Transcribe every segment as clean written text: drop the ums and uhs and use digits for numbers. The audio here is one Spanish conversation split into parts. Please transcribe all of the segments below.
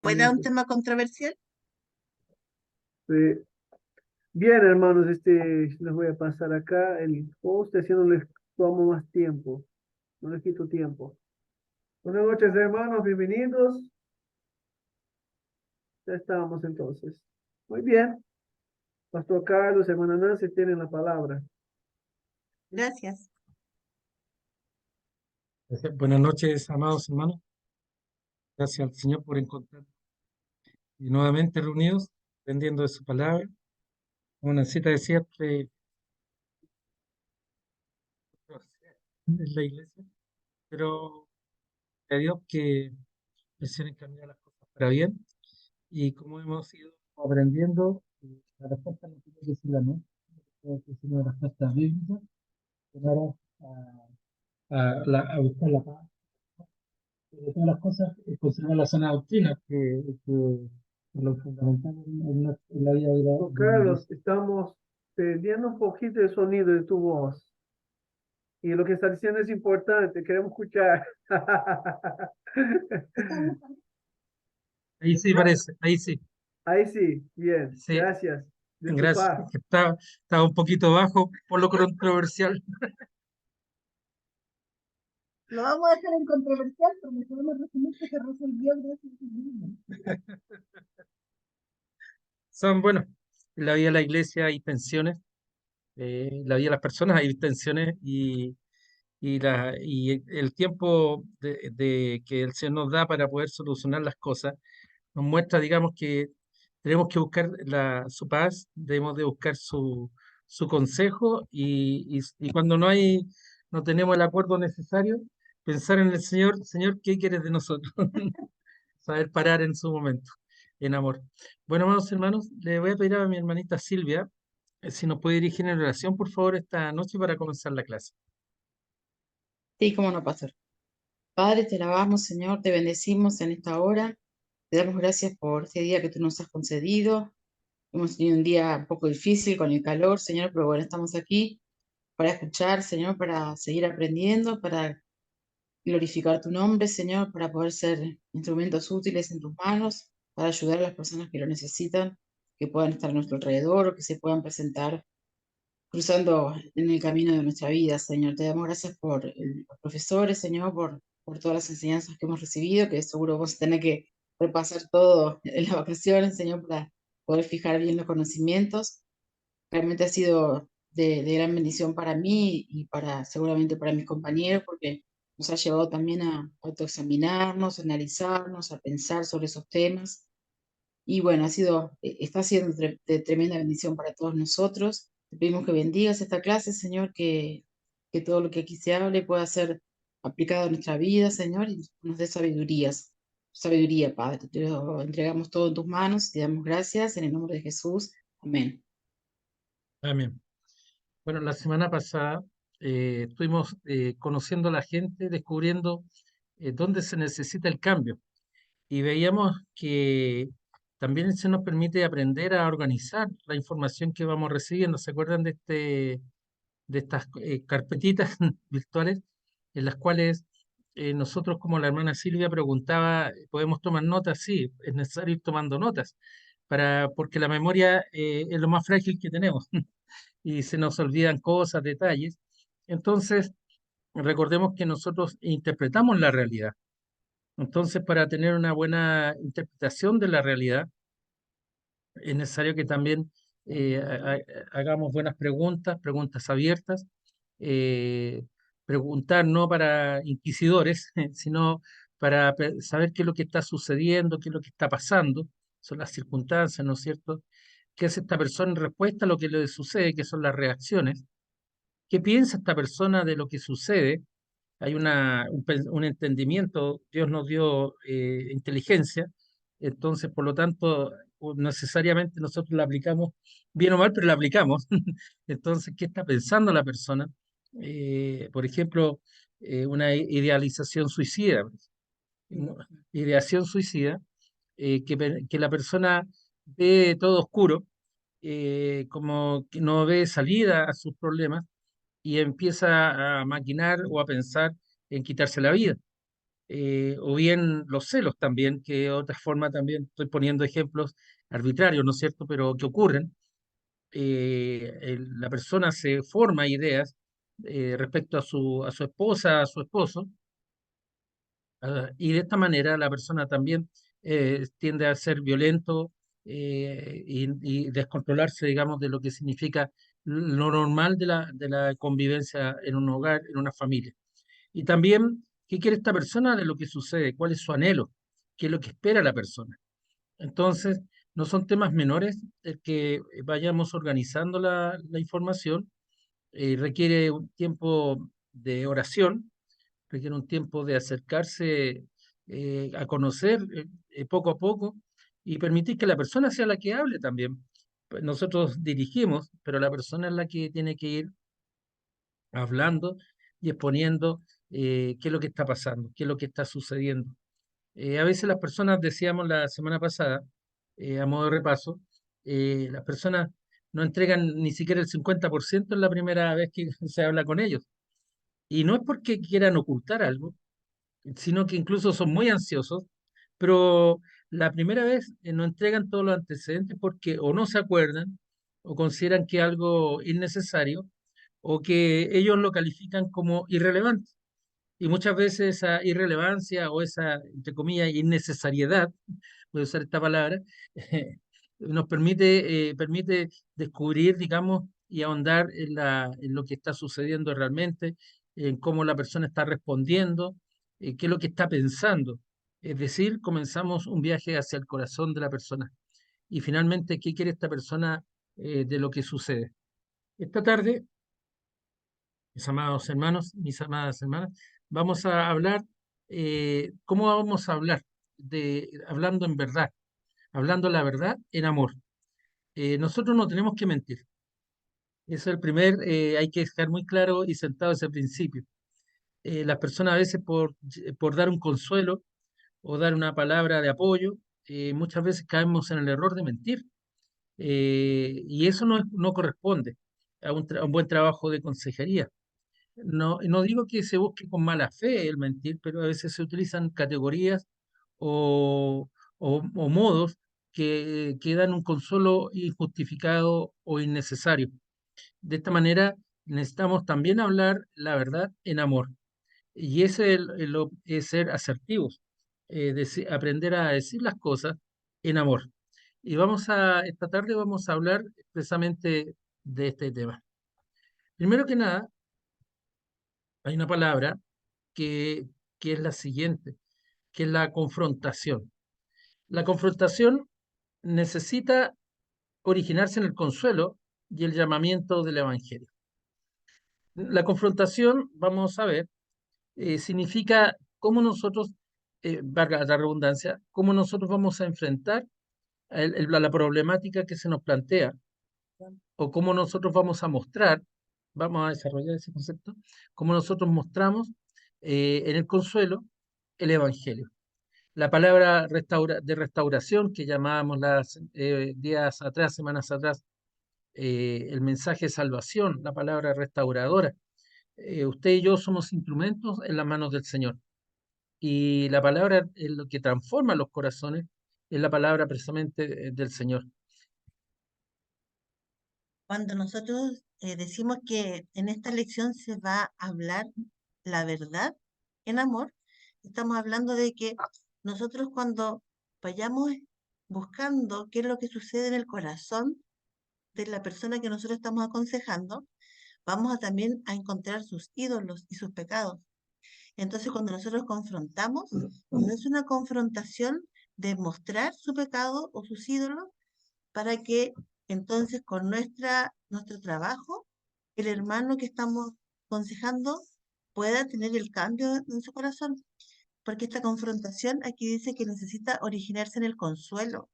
¿Fuera un Excelente. tema controversial? Eh, Bien, hermanos, les voy a pasar acá el post, así no les tomo más tiempo, no les quito tiempo. Buenas noches, hermanos, bienvenidos. Ya estábamos entonces. Muy bien. Pastor Carlos, hermana Nancy, tienen la palabra. Gracias. Buenas noches, amados hermanos. Gracias al Señor por encontrar y nuevamente reunidos, aprendiendo de su palabra. Una cita de siempre en la iglesia, pero a Dios que el Señor encamina las cosas para bien. Y como hemos ido aprendiendo, la respuesta no tiene que ser la nuestra, tiene que ser una respuesta bíblica, llegar a buscar la paz. De todas las cosas, conservar la sana doctrina, que es lo fundamental en la vida Pastor de la Carlos, iglesia. estamos perdiendo un poquito el sonido de tu voz. Y lo que está diciendo es importante, queremos escuchar. Ahí sí parece, ahí sí. Ahí sí, bien, Sí, gracias. De tu gracias. paz. Que estaba un poquito bajo por lo controversial. Lo vamos a dejar en controversial, porque podemos resumir que se resolvió gracias a mismo. Son, bueno, en la vida de la iglesia hay tensiones, en la vida de las personas hay tensiones y el tiempo de que el Señor nos da para poder solucionar las cosas nos muestra, digamos, que tenemos que buscar su paz, debemos de buscar su consejo y cuando no tenemos el acuerdo necesario, pensar en el Señor, Señor, ¿qué quieres de nosotros? Saber parar en su momento, en amor. Bueno, amados hermanos, le voy a pedir a mi hermanita Silvia si nos puede dirigir en oración, por favor, esta noche para comenzar la clase. Sí, cómo no, pastor. Padre, te alabamos, Señor, te bendecimos en esta hora. Te damos gracias por este día que tú nos has concedido. Hemos tenido un día un poco difícil con el calor, Señor, pero bueno, estamos aquí para escuchar, Señor, para seguir aprendiendo, para glorificar tu nombre, Señor, para poder ser instrumentos útiles en tus manos, para ayudar a las personas que lo necesitan, que puedan estar a nuestro alrededor o que se puedan presentar cruzando en el camino de nuestra vida, Señor. Te damos gracias por los profesores, Señor, por todas las enseñanzas que hemos recibido, que seguro vamos a tener que repasar todo en las vacaciones, Señor, para poder fijar bien los conocimientos. Realmente ha sido de gran bendición para mí y seguramente para mis compañeros, porque nos ha llevado también a autoexaminarnos, a analizarnos, a pensar sobre esos temas. Y bueno, está siendo de tremenda bendición para todos nosotros. Te pedimos que bendigas esta clase, Señor, que todo lo que aquí se hable pueda ser aplicado a nuestra vida, Señor, y nos dé sabiduría, Padre. Te lo entregamos todo en tus manos, te damos gracias en el nombre de Jesús. Amén. Amén. Bueno, la semana pasada estuvimos conociendo a la gente, descubriendo dónde se necesita el cambio y veíamos que también se nos permite aprender a organizar la información que vamos recibiendo. ¿Se acuerdan de estas carpetitas virtuales en las cuales nosotros, como la hermana Silvia preguntaba, podemos tomar notas? Sí, es necesario ir tomando notas, porque la memoria es lo más frágil que tenemos y se nos olvidan cosas, detalles. Entonces, recordemos que nosotros interpretamos la realidad. Entonces, para tener una buena interpretación de la realidad, es necesario que también hagamos buenas preguntas, preguntas abiertas, eh, preguntar no para inquisidores, sino para saber qué es lo que está sucediendo, qué es lo que está pasando, son las circunstancias, ¿no es cierto? ¿Qué es esta persona en respuesta a lo que le sucede, qué son las reacciones? ¿Qué piensa esta persona de lo que sucede? Hay un entendimiento, Dios nos dio inteligencia, entonces por lo tanto necesariamente nosotros la aplicamos bien o mal, pero la aplicamos. Entonces, ¿qué está pensando la persona? Por ejemplo, una idealización suicida, ¿no? Ideación suicida, que la persona ve todo oscuro, como que no ve salida a sus problemas y empieza a maquinar o a pensar en quitarse la vida. o bien los celos también, que otra forma también, estoy poniendo ejemplos arbitrarios, ¿no es cierto?, pero que ocurren. La persona se forma ideas respecto a su esposa, a su esposo, y de esta manera la persona también tiende a ser violento y descontrolarse, digamos, de lo que significa lo normal de la convivencia en un hogar, en una familia. Y también, ¿qué quiere esta persona de lo que sucede? ¿Cuál es su anhelo? ¿Qué es lo que espera la persona? Entonces, no son temas menores el que vayamos organizando la información. Requiere un tiempo de oración, requiere un tiempo de acercarse a conocer poco a poco y permitir que la persona sea la que hable también. Pues nosotros dirigimos, pero la persona es la que tiene que ir hablando y exponiendo qué es lo que está pasando, qué es lo que está sucediendo. A veces las personas, decíamos la semana pasada, a modo de repaso, las personas no entregan ni siquiera el 50% en la primera vez que se habla con ellos. Y no es porque quieran ocultar algo, sino que incluso son muy ansiosos, pero la primera vez no entregan todos los antecedentes porque o no se acuerdan o consideran que algo innecesario o que ellos lo califican como irrelevante. Y muchas veces esa irrelevancia o esa, entre comillas, innecesariedad, voy a usar esta palabra, nos permite descubrir, digamos, y ahondar en lo que está sucediendo realmente, en cómo la persona está respondiendo, qué es lo que está pensando. Es decir, comenzamos un viaje hacia el corazón de la persona. Y finalmente, ¿qué quiere esta persona de lo que sucede? Esta tarde, mis amados hermanos, mis amadas hermanas, vamos a hablar, ¿cómo vamos a hablar? Hablando en verdad, hablando la verdad en amor. Nosotros no tenemos que mentir. Eso es el primer, hay que dejar muy claro y sentado ese principio. Las personas a veces por dar un consuelo o dar una palabra de apoyo, muchas veces caemos en el error de mentir. Y eso no corresponde a un buen trabajo de consejería. No digo que se busque con mala fe el mentir, pero a veces se utilizan categorías o, o modos que dan un consuelo injustificado o innecesario. De esta manera, necesitamos también hablar la verdad en amor. Y ese es ser asertivos, aprender a decir las cosas en amor. Y esta tarde vamos a hablar precisamente de este tema. Primero que nada, hay una palabra que, que es la siguiente, que es la confrontación. La confrontación necesita originarse en el consuelo y el llamamiento del Evangelio. La confrontación, vamos a ver, significa cómo nosotros, valga la redundancia, cómo nosotros vamos a enfrentar la problemática que se nos plantea o cómo nosotros vamos a mostrar, vamos a desarrollar ese concepto, cómo nosotros mostramos en el consuelo el Evangelio. La palabra de restauración que llamábamos días atrás, semanas atrás, el mensaje de salvación, la palabra restauradora. Usted y yo somos instrumentos en las manos del Señor. Y la palabra lo que transforma los corazones es la palabra precisamente del Señor. Cuando nosotros decimos que en esta lección se va a hablar la verdad en amor, estamos hablando de que nosotros cuando vayamos buscando qué es lo que sucede en el corazón de la persona que nosotros estamos aconsejando, vamos a también a encontrar sus ídolos y sus pecados. Entonces, cuando nosotros confrontamos, no es una confrontación de mostrar su pecado o sus ídolos para que entonces con nuestro trabajo, el hermano que estamos aconsejando pueda tener el cambio en su corazón. Porque esta confrontación aquí dice que necesita originarse en el consuelo,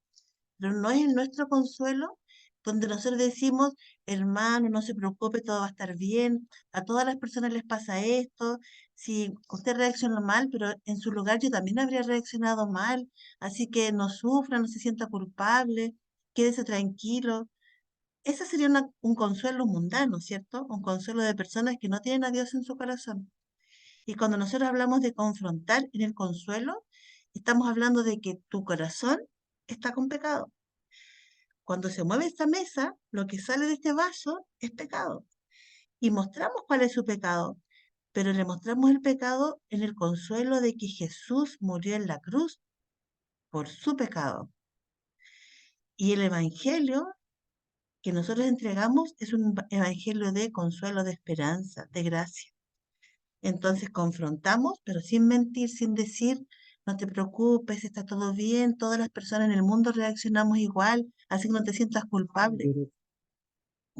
pero no es en nuestro consuelo donde nosotros decimos, hermano, no se preocupe, todo va a estar bien, a todas las personas les pasa esto, si usted reaccionó mal, pero en su lugar yo también habría reaccionado mal, así que no sufra, no se sienta culpable, quédese tranquilo. Ese sería un consuelo mundano, ¿cierto? Un consuelo de personas que no tienen a Dios en su corazón. Y cuando nosotros hablamos de confrontar en el consuelo, estamos hablando de que tu corazón está con pecado. Cuando se mueve esta mesa, lo que sale de este vaso es pecado. Y mostramos cuál es su pecado, pero le mostramos el pecado en el consuelo de que Jesús murió en la cruz por su pecado. Y el evangelio que nosotros entregamos es un evangelio de consuelo, de esperanza, de gracia. Entonces confrontamos, pero sin mentir, sin decir, no te preocupes, está todo bien, todas las personas en el mundo reaccionamos igual, así que no te sientas culpable.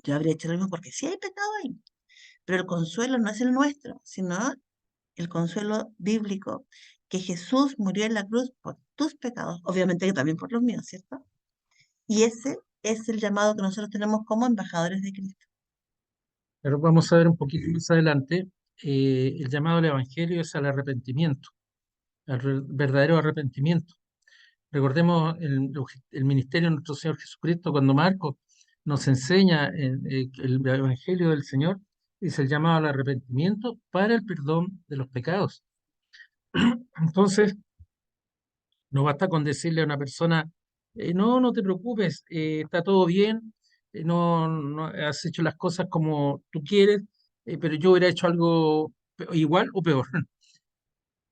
Yo habría hecho lo mismo porque sí hay pecado ahí, pero el consuelo no es el nuestro, sino el consuelo bíblico, que Jesús murió en la cruz por tus pecados, obviamente que también por los míos, ¿cierto? Y ese es el llamado que nosotros tenemos como embajadores de Cristo. Pero vamos a ver un poquito más adelante, el llamado al Evangelio es al arrepentimiento, verdadero arrepentimiento. Recordemos el ministerio de nuestro Señor Jesucristo cuando Marcos nos enseña el Evangelio del Señor, es el llamado al arrepentimiento para el perdón de los pecados. Entonces, no basta con decirle a una persona, no, no te preocupes, está todo bien, no has hecho las cosas como tú quieres, pero yo hubiera hecho algo igual o peor.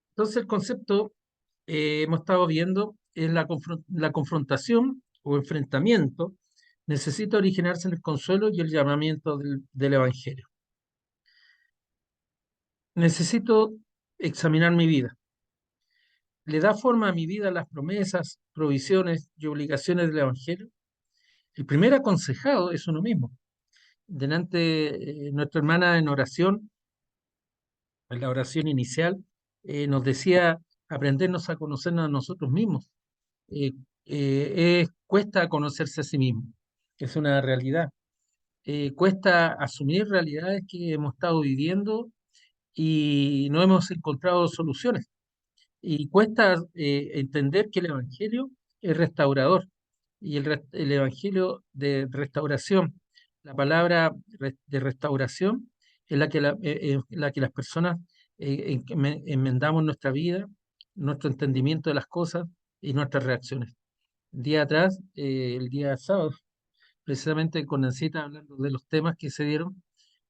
Entonces, el concepto hemos estado viendo es la confrontación o enfrentamiento necesita originarse en el consuelo y el llamamiento del Evangelio. Necesito examinar mi vida. ¿Le da forma a mi vida las promesas, provisiones y obligaciones del Evangelio? El primer aconsejado es uno mismo. Delante, nuestra hermana en oración, en la oración inicial, nos decía aprendernos a conocernos a nosotros mismos. Eh, cuesta conocerse a sí mismo, es una realidad. Cuesta asumir realidades que hemos estado viviendo y no hemos encontrado soluciones. Y cuesta entender que el Evangelio es restaurador y el Evangelio de restauración, la palabra de restauración es la que las personas enmendamos nuestra vida, nuestro entendimiento de las cosas y nuestras reacciones. Día atrás, el día sábado, precisamente con Nancita hablando de los temas que se dieron,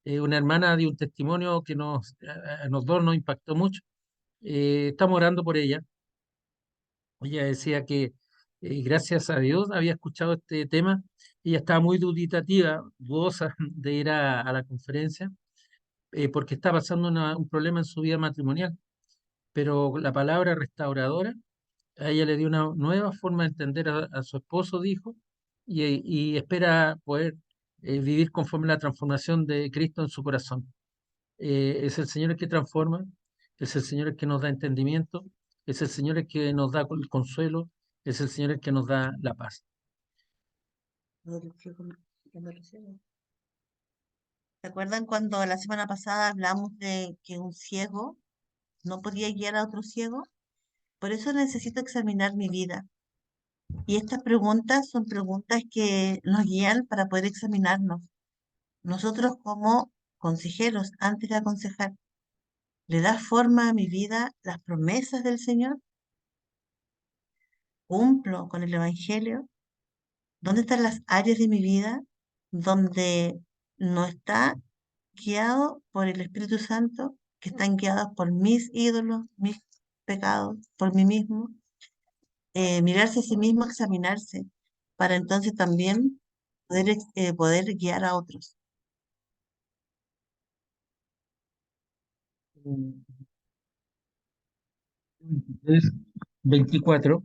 una hermana dio un testimonio que a nos dos nos impactó mucho. Estamos orando por ella. Ella decía que gracias a Dios había escuchado este tema. Ella estaba muy duditativa, dudosa de ir a la conferencia, porque está pasando un problema en su vida matrimonial. Pero la palabra restauradora a ella le dio una nueva forma de entender a su esposo, dijo, y espera poder vivir conforme a la transformación de Cristo en su corazón. Es el Señor el que transforma, es el Señor el que nos da entendimiento, es el Señor el que nos da el consuelo, es el Señor el que nos da la paz. ¿Se acuerdan cuando la semana pasada hablamos de que un ciego no podía guiar a otro ciego? Por eso necesito examinar mi vida. Y estas preguntas son preguntas que nos guían para poder examinarnos. Nosotros como consejeros, antes de aconsejar, ¿le da forma a mi vida las promesas del Señor? ¿Cumplo con el Evangelio? ¿Dónde están las áreas de mi vida donde no está guiado por el Espíritu Santo, que están guiadas por mis ídolos, mis pecados, por mí mismo? Mirarse a sí mismo, examinarse, para entonces también poder guiar a otros. Mm, 23, 24,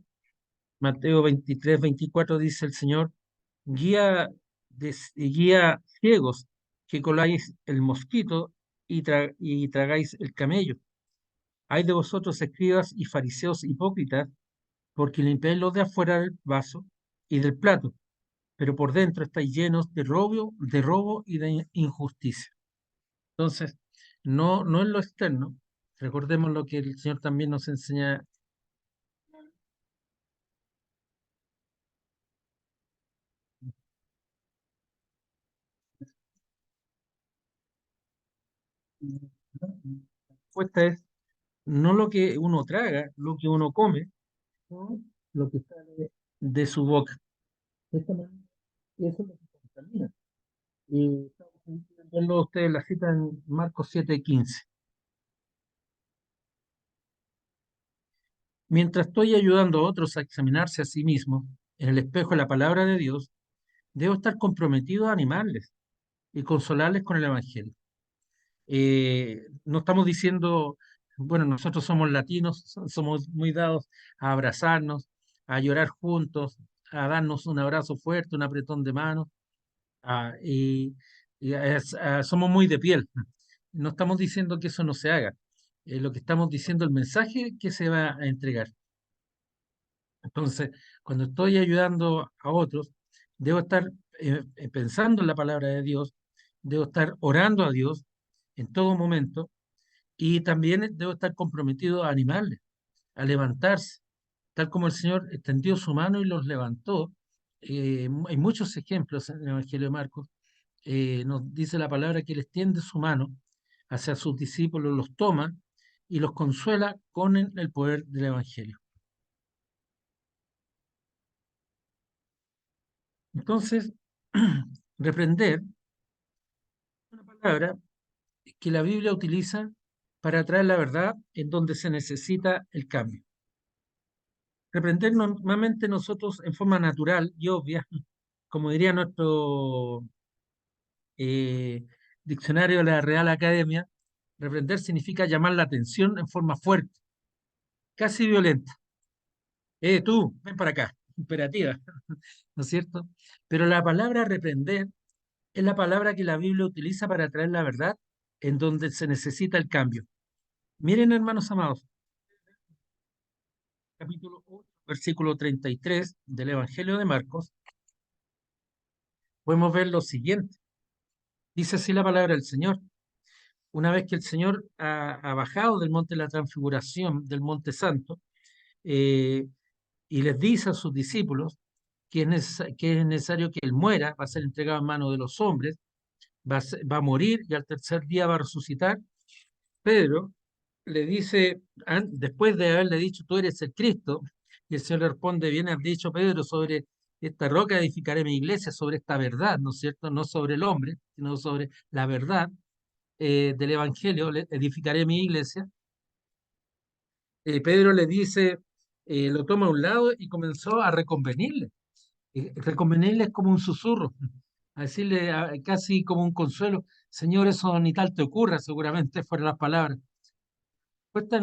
Mateo 23, 24 dice el Señor, guía, guía ciegos que coláis el mosquito y tragáis el camello. Hay de vosotros, escribas y fariseos hipócritas, porque limpiáis lo de afuera del vaso y del plato, pero por dentro estáis llenos de robo y de injusticia. Entonces, no en lo externo. Recordemos lo que el Señor también nos enseña. La respuesta es no lo que uno traga, lo que uno come, sino lo que sale de su boca. De esta manera, eso es lo que contamina. Y pueden verlo ustedes la cita en Marcos 7:15. Mientras estoy ayudando a otros a examinarse a sí mismos en el espejo de la palabra de Dios, debo estar comprometido a animarles y consolarles con el Evangelio. No estamos diciendo, bueno, nosotros somos latinos, somos muy dados a abrazarnos, a llorar juntos, a darnos un abrazo fuerte, un apretón de mano, y somos muy de piel. No estamos diciendo que eso no se haga. Lo que estamos diciendo, el mensaje que se va a entregar. Entonces, cuando estoy ayudando a otros, debo estar pensando en la palabra de Dios, debo estar orando a Dios en todo momento y también debo estar comprometido a animarles, a levantarse, tal como el Señor extendió su mano y los levantó. Hay muchos ejemplos en el Evangelio de Marcos. Nos dice la palabra que Él extiende su mano hacia sus discípulos, los toma y los consuela con el poder del Evangelio. Entonces, reprender es una palabra que la Biblia utiliza para traer la verdad en donde se necesita el cambio. Reprender normalmente nosotros en forma natural y obvia, como diría nuestro eh, diccionario de la Real Academia, reprender significa llamar la atención en forma fuerte, casi violenta. Tú, ven para acá, imperativa, ¿no es cierto? Pero la palabra reprender es la palabra que la Biblia utiliza para traer la verdad en donde se necesita el cambio. Miren, hermanos amados, capítulo 8, versículo 33 del Evangelio de Marcos, podemos ver lo siguiente. Dice así la palabra del Señor. Una vez que el Señor ha bajado del monte de la transfiguración, del monte santo, eh, y les dice a sus discípulos que es necesario que Él muera, va a ser entregado en manos de los hombres, va a morir y al tercer día va a resucitar. Pedro le dice, después de haberle dicho, tú eres el Cristo, y el Señor le responde, bien has dicho, Pedro, sobre esta roca edificaré mi iglesia, sobre esta verdad, ¿no es cierto? No sobre el hombre, sino sobre la verdad del Evangelio, edificaré mi iglesia. Pedro le dice, lo toma a un lado y comenzó a reconvenirle. Reconvenirle es como un susurro, a decirle casi como un consuelo, Señor, eso ni tal te ocurra, seguramente fueron las palabras. Cuesta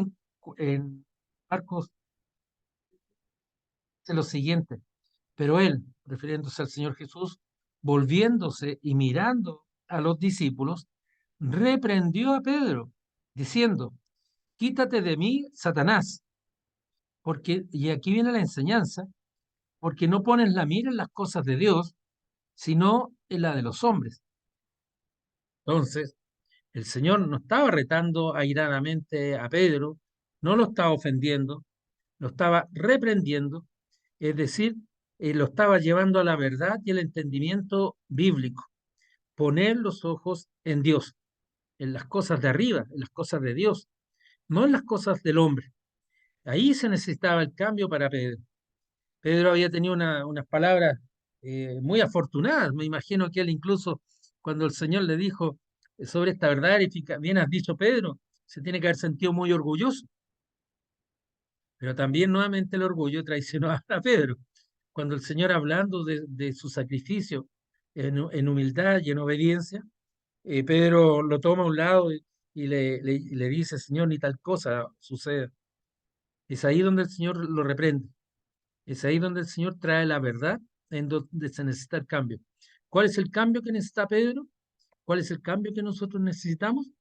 en Marcos dice lo siguiente, pero él, refiriéndose al Señor Jesús, volviéndose y mirando a los discípulos, reprendió a Pedro, diciendo, quítate de mí, Satanás, porque, y aquí viene la enseñanza, porque no pones la mira en las cosas de Dios, sino en la de los hombres. Entonces, el Señor no estaba retando airadamente a Pedro, no lo estaba ofendiendo, lo estaba reprendiendo, es decir, lo estaba llevando a la verdad y el entendimiento bíblico. Poner los ojos en Dios, en las cosas de arriba, en las cosas de Dios, no en las cosas del hombre. Ahí se necesitaba el cambio para Pedro. Pedro había tenido unas palabras muy afortunadas. Me imagino que él incluso cuando el Señor le dijo sobre esta verdad, bien has dicho Pedro, se tiene que haber sentido muy orgulloso. Pero también nuevamente el orgullo traicionó a Pedro. Cuando el Señor hablando de su sacrificio en humildad y en obediencia, Pedro lo toma a un lado y le dice, Señor, ni tal cosa suceda. Es ahí donde el Señor lo reprende. Es ahí donde el Señor trae la verdad, en donde se necesita el cambio. ¿Cuál es el cambio que necesita Pedro? ¿Cuál es el cambio que nosotros necesitamos?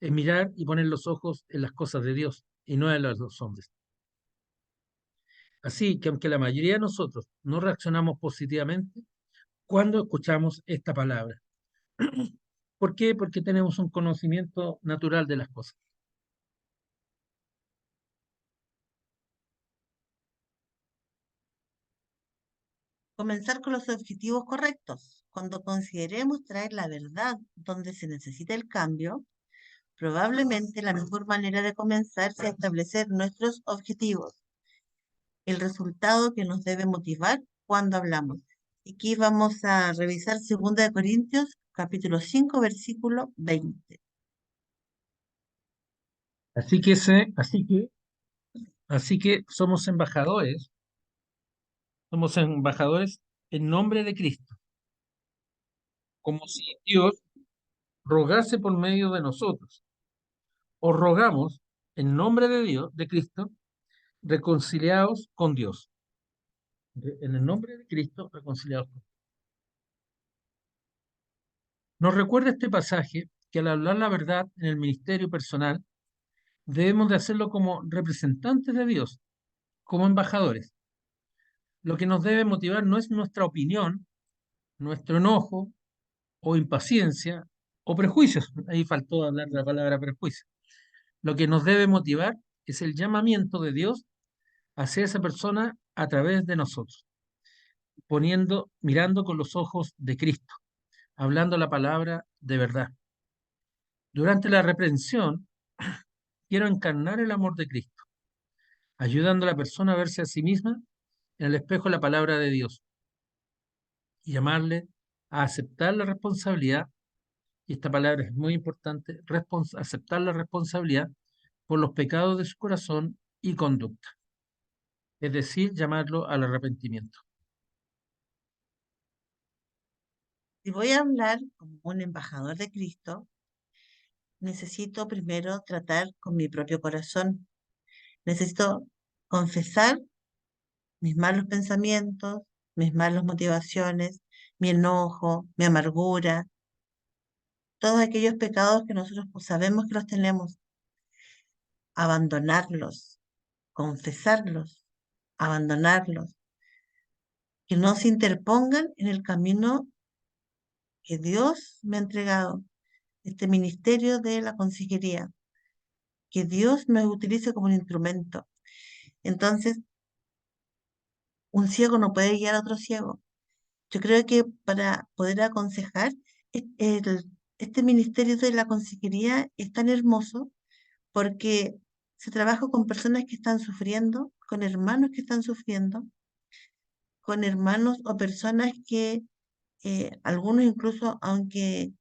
Es mirar y poner los ojos en las cosas de Dios y no en las de los hombres. Así que aunque la mayoría de nosotros no reaccionamos positivamente cuando escuchamos esta palabra. ¿Por qué? Porque tenemos un conocimiento natural de las cosas. Comenzar con los objetivos correctos. Cuando consideremos traer la verdad donde se necesita el cambio, Probablemente la mejor manera de comenzar sea establecer nuestros objetivos, el resultado que nos debe motivar cuando hablamos. Aquí vamos a revisar 2 Corintios, capítulo 5, versículo 20. Así que somos embajadores en nombre de Cristo, como si Dios rogase por medio de nosotros. Os rogamos en nombre de Dios, de Cristo, reconciliados con Dios. En el nombre de Cristo, reconciliados con Dios. Nos recuerda este pasaje que al hablar la verdad en el ministerio personal, debemos de hacerlo como representantes de Dios, como embajadores. Lo que nos debe motivar no es nuestra opinión, nuestro enojo o impaciencia o prejuicios. Ahí faltó hablar de la palabra prejuicio. Lo que nos debe motivar es el llamamiento de Dios hacia esa persona a través de nosotros, mirando con los ojos de Cristo, hablando la palabra de verdad. Durante la reprensión, quiero encarnar el amor de Cristo, ayudando a la persona a verse a sí misma en el espejo de la palabra de Dios y llamarle a aceptar la responsabilidad, y esta palabra es muy importante, aceptar la responsabilidad por los pecados de su corazón y conducta, es decir, llamarlo al arrepentimiento. Si voy a hablar como un embajador de Cristo, necesito primero tratar con mi propio corazón. Necesito confesar mis malos pensamientos, mis malas motivaciones, mi enojo, mi amargura, todos aquellos pecados que nosotros sabemos que los tenemos, abandonarlos, confesarlos, abandonarlos, que no se interpongan en el camino que Dios me ha entregado, este ministerio de la consejería, que Dios me utilice como un instrumento. Entonces, un ciego no puede guiar a otro ciego. Yo creo que para poder aconsejar, este ministerio de la consejería es tan hermoso porque se trabaja con personas que están sufriendo, con hermanos que están sufriendo, con hermanos o personas que algunos incluso, aunque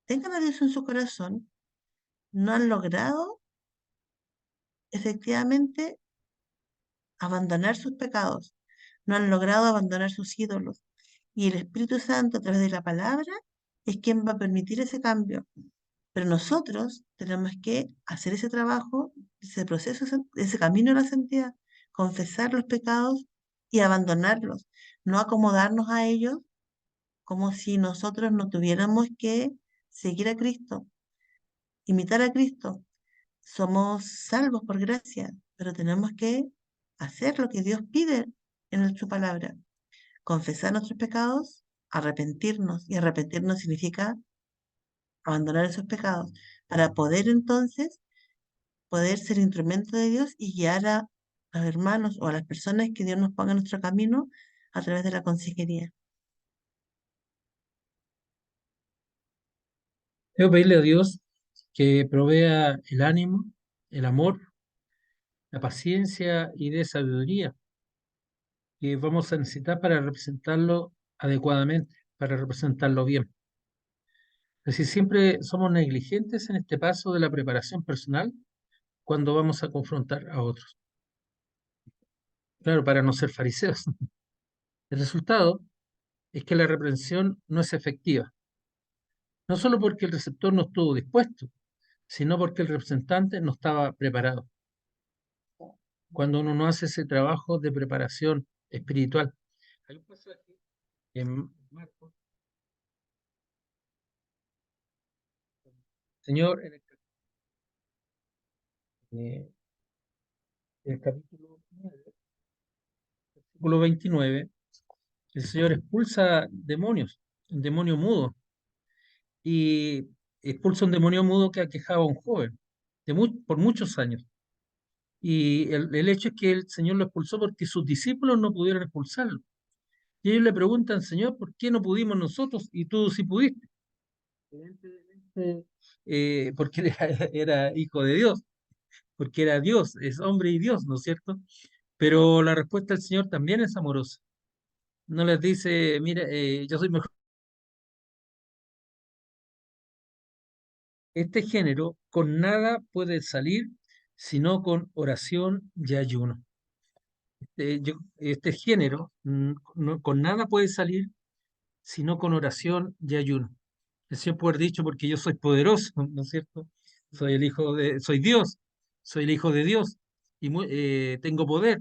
tengan a Dios en su corazón, no han logrado efectivamente abandonar sus pecados, no han logrado abandonar sus ídolos. Y el Espíritu Santo, a través de la palabra, es quien va a permitir ese cambio. Pero nosotros tenemos que hacer ese trabajo, ese proceso, ese camino de la santidad, confesar los pecados y abandonarlos, no acomodarnos a ellos como si nosotros no tuviéramos que seguir a Cristo, imitar a Cristo. Somos salvos por gracia, pero tenemos que hacer lo que Dios pide en su palabra. Confesar nuestros pecados, arrepentirnos, y arrepentirnos significa abandonar esos pecados, para poder entonces poder ser instrumento de Dios y guiar a los hermanos o a las personas que Dios nos ponga en nuestro camino a través de la consejería. Debo pedirle a Dios que provea el ánimo, el amor, la paciencia y de sabiduría que vamos a necesitar para representarlo adecuadamente, para representarlo bien. Es decir, siempre somos negligentes en este paso de la preparación personal cuando vamos a confrontar a otros. Claro, para no ser fariseos. El resultado es que la reprensión no es efectiva, no solo porque el receptor no estuvo dispuesto, sino porque el representante no estaba preparado. Cuando uno no hace ese trabajo de preparación espiritual. Hay un pasaje en Marcos, Señor, en el capítulo 9, versículo 29, el Señor expulsa demonios, un demonio mudo, y expulsa un demonio mudo que aquejaba a un joven por muchos años. Y el hecho es que el Señor lo expulsó porque sus discípulos no pudieron expulsarlo. Y ellos le preguntan, Señor, ¿por qué no pudimos nosotros y tú sí pudiste? Evidentemente porque él era hijo de Dios, porque era Dios, es hombre y Dios, ¿no es cierto? Pero la respuesta del Señor también es amorosa. No les dice, mira, yo soy mejor. Este género con nada puede salir sino con oración y ayuno. Este género con nada puede salir sino con oración y ayuno. El Señor puede haber dicho, porque yo soy poderoso, ¿no es cierto? Soy Dios, soy el hijo de Dios y tengo poder,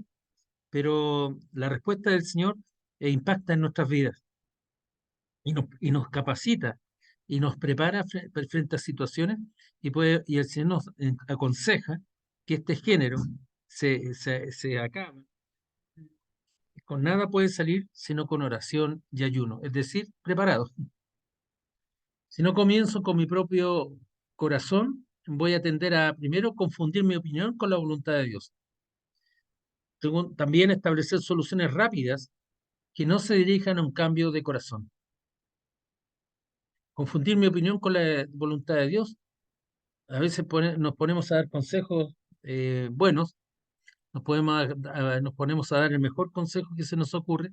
pero la respuesta del Señor impacta en nuestras vidas y nos capacita y nos prepara frente a situaciones y el Señor nos aconseja que este género se acaba. Con nada puede salir sino con oración y ayuno, es decir, preparado. Si no comienzo con mi propio corazón, voy a tender a primero confundir mi opinión con la voluntad de Dios. También establecer soluciones rápidas que no se dirijan a un cambio de corazón. Confundir mi opinión con la voluntad de Dios. A veces nos ponemos a dar consejos buenos, nos ponemos a dar el mejor consejo que se nos ocurre,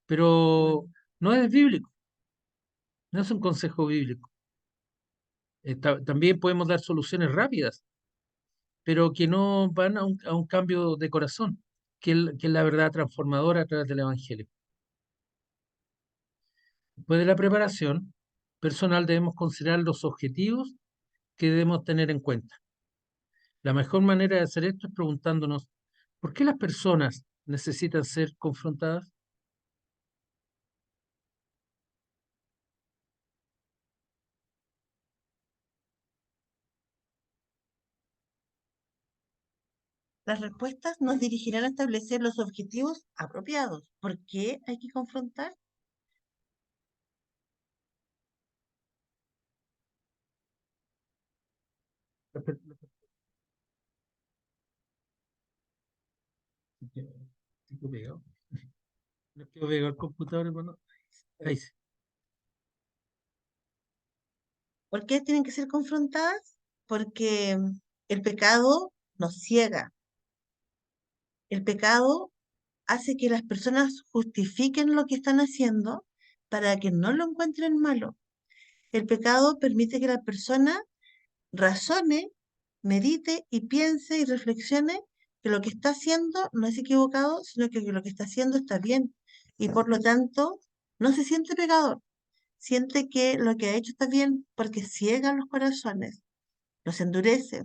pero no es bíblico, no es un consejo bíblico. También podemos dar soluciones rápidas, pero que no van a un cambio de corazón, que es la verdad transformadora a través del Evangelio. Después de la preparación personal debemos considerar los objetivos que debemos tener en cuenta. La mejor manera de hacer esto es preguntándonos, ¿por qué las personas necesitan ser confrontadas? Las respuestas nos dirigirán a establecer los objetivos apropiados. ¿Por qué hay que confrontar? Tengo pegado. No quiero pegar el computador, hermano. Ahí sí. ¿Por qué tienen que ser confrontadas? Porque el pecado nos ciega. El pecado hace que las personas justifiquen lo que están haciendo para que no lo encuentren malo. El pecado permite que la persona razone, medite y piense y reflexione que lo que está haciendo no es equivocado, sino que lo que está haciendo está bien. Y por lo tanto, no se siente pecador. Siente que lo que ha hecho está bien porque ciega los corazones, los endurece,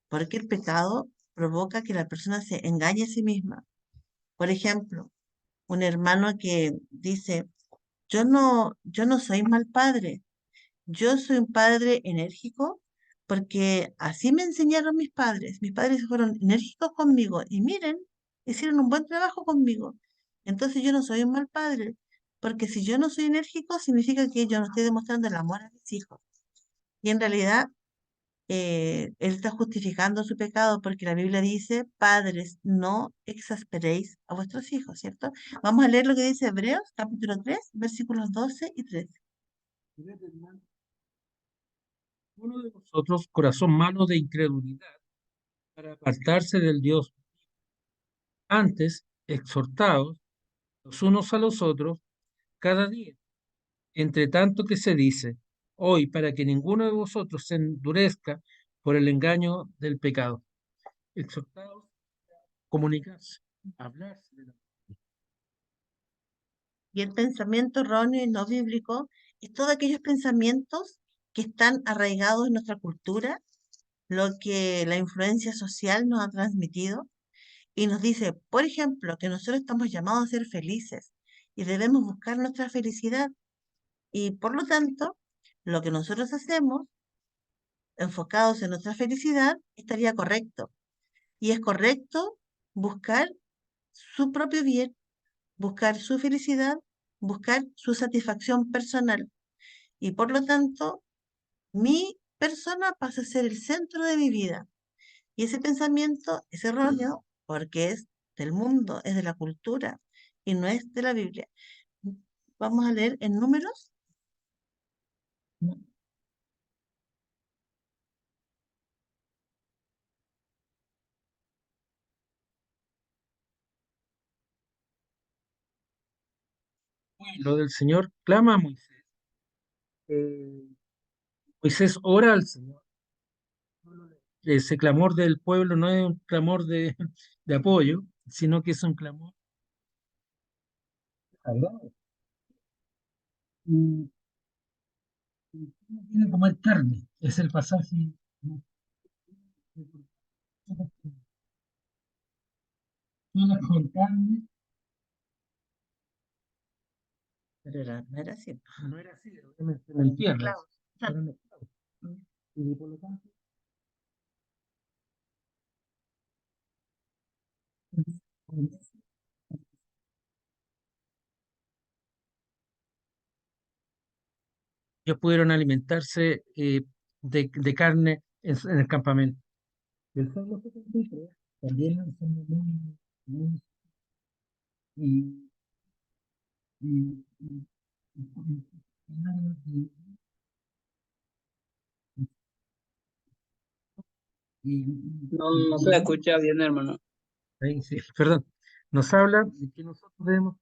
porque el pecado provoca que la persona se engañe a sí misma. Por ejemplo, un hermano que dice, yo no soy mal padre, yo soy un padre enérgico porque así me enseñaron mis padres. Mis padres fueron enérgicos conmigo y miren, hicieron un buen trabajo conmigo. Entonces yo no soy un mal padre, porque si yo no soy enérgico significa que yo no estoy demostrando el amor a mis hijos. Y en realidad él está justificando su pecado porque la Biblia dice, padres, no exasperéis a vuestros hijos, ¿cierto? Vamos a leer lo que dice Hebreos, capítulo 3 versículos 12 y 13. Uno de nosotros, corazón malo de incredulidad, para apartarse del Dios. Antes, exhortados los unos a los otros cada día, entre tanto que se dice, hoy, para que ninguno de vosotros se endurezca por el engaño del pecado. Exhortados a comunicarse, a hablarse de la. Y el pensamiento erróneo y no bíblico es todos aquellos pensamientos que están arraigados en nuestra cultura, lo que la influencia social nos ha transmitido y nos dice, por ejemplo, que nosotros estamos llamados a ser felices y debemos buscar nuestra felicidad. Y por lo tanto, lo que nosotros hacemos, enfocados en nuestra felicidad, estaría correcto. Y es correcto buscar su propio bien, buscar su felicidad, buscar su satisfacción personal. Y por lo tanto, mi persona pasa a ser el centro de mi vida. Y ese pensamiento es erróneo porque es del mundo, es de la cultura y no es de la Biblia. Vamos a leer en Números lo del Señor, clama a Moisés. Eh, Moisés ora al Señor. Ese clamor del pueblo no es un clamor de apoyo, sino que es un clamor sagrado. Y, y no quiere comer carne, es el pasaje. ¿No? Todas con carne, Pero no era así. no era así, obviamente mentían, Claro. eran esclavos. Y por lo tanto, ellos pudieron alimentarse de carne en el campamento. Y el Salmo 73 también es un muy, y, y, y, y, No se escucha bien, hermano. ahí sí, perdón, nos habla de que nosotros debemos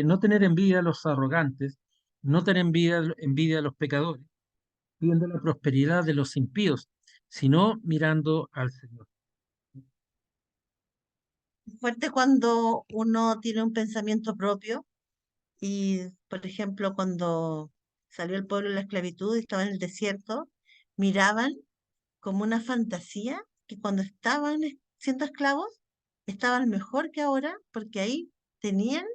no tener envidia a los arrogantes, no tener envidia a los pecadores, viendo la prosperidad de los impíos, sino mirando al Señor. Es fuerte cuando uno tiene un pensamiento propio y, por ejemplo, cuando salió el pueblo de la esclavitud y estaba en el desierto, miraban como una fantasía que cuando estaban siendo esclavos estaban mejor que ahora porque ahí tenían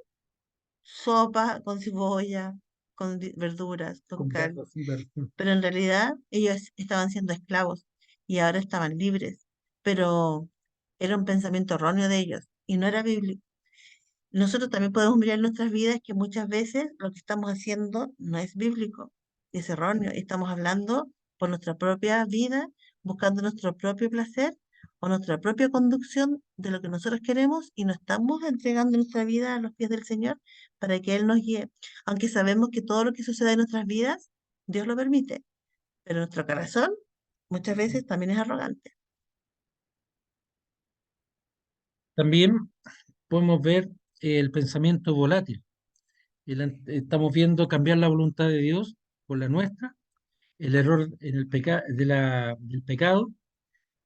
sopa con cebolla, con verduras, con Con carne, datos, sí, pero, pero en realidad ellos estaban siendo esclavos y ahora estaban libres, pero era un pensamiento erróneo de ellos y no era bíblico. Nosotros también podemos mirar en nuestras vidas que muchas veces lo que estamos haciendo no es bíblico, es erróneo. Estamos hablando por nuestra propia vida, buscando nuestro propio placer o nuestra propia conducción de lo que nosotros queremos y no estamos entregando nuestra vida a los pies del Señor para que Él nos guíe. Aunque sabemos que todo lo que sucede en nuestras vidas, Dios lo permite, pero nuestro corazón muchas veces también es arrogante. también podemos ver el pensamiento volátil. Estamos viendo cambiar la voluntad de Dios por la nuestra, el error en del pecado,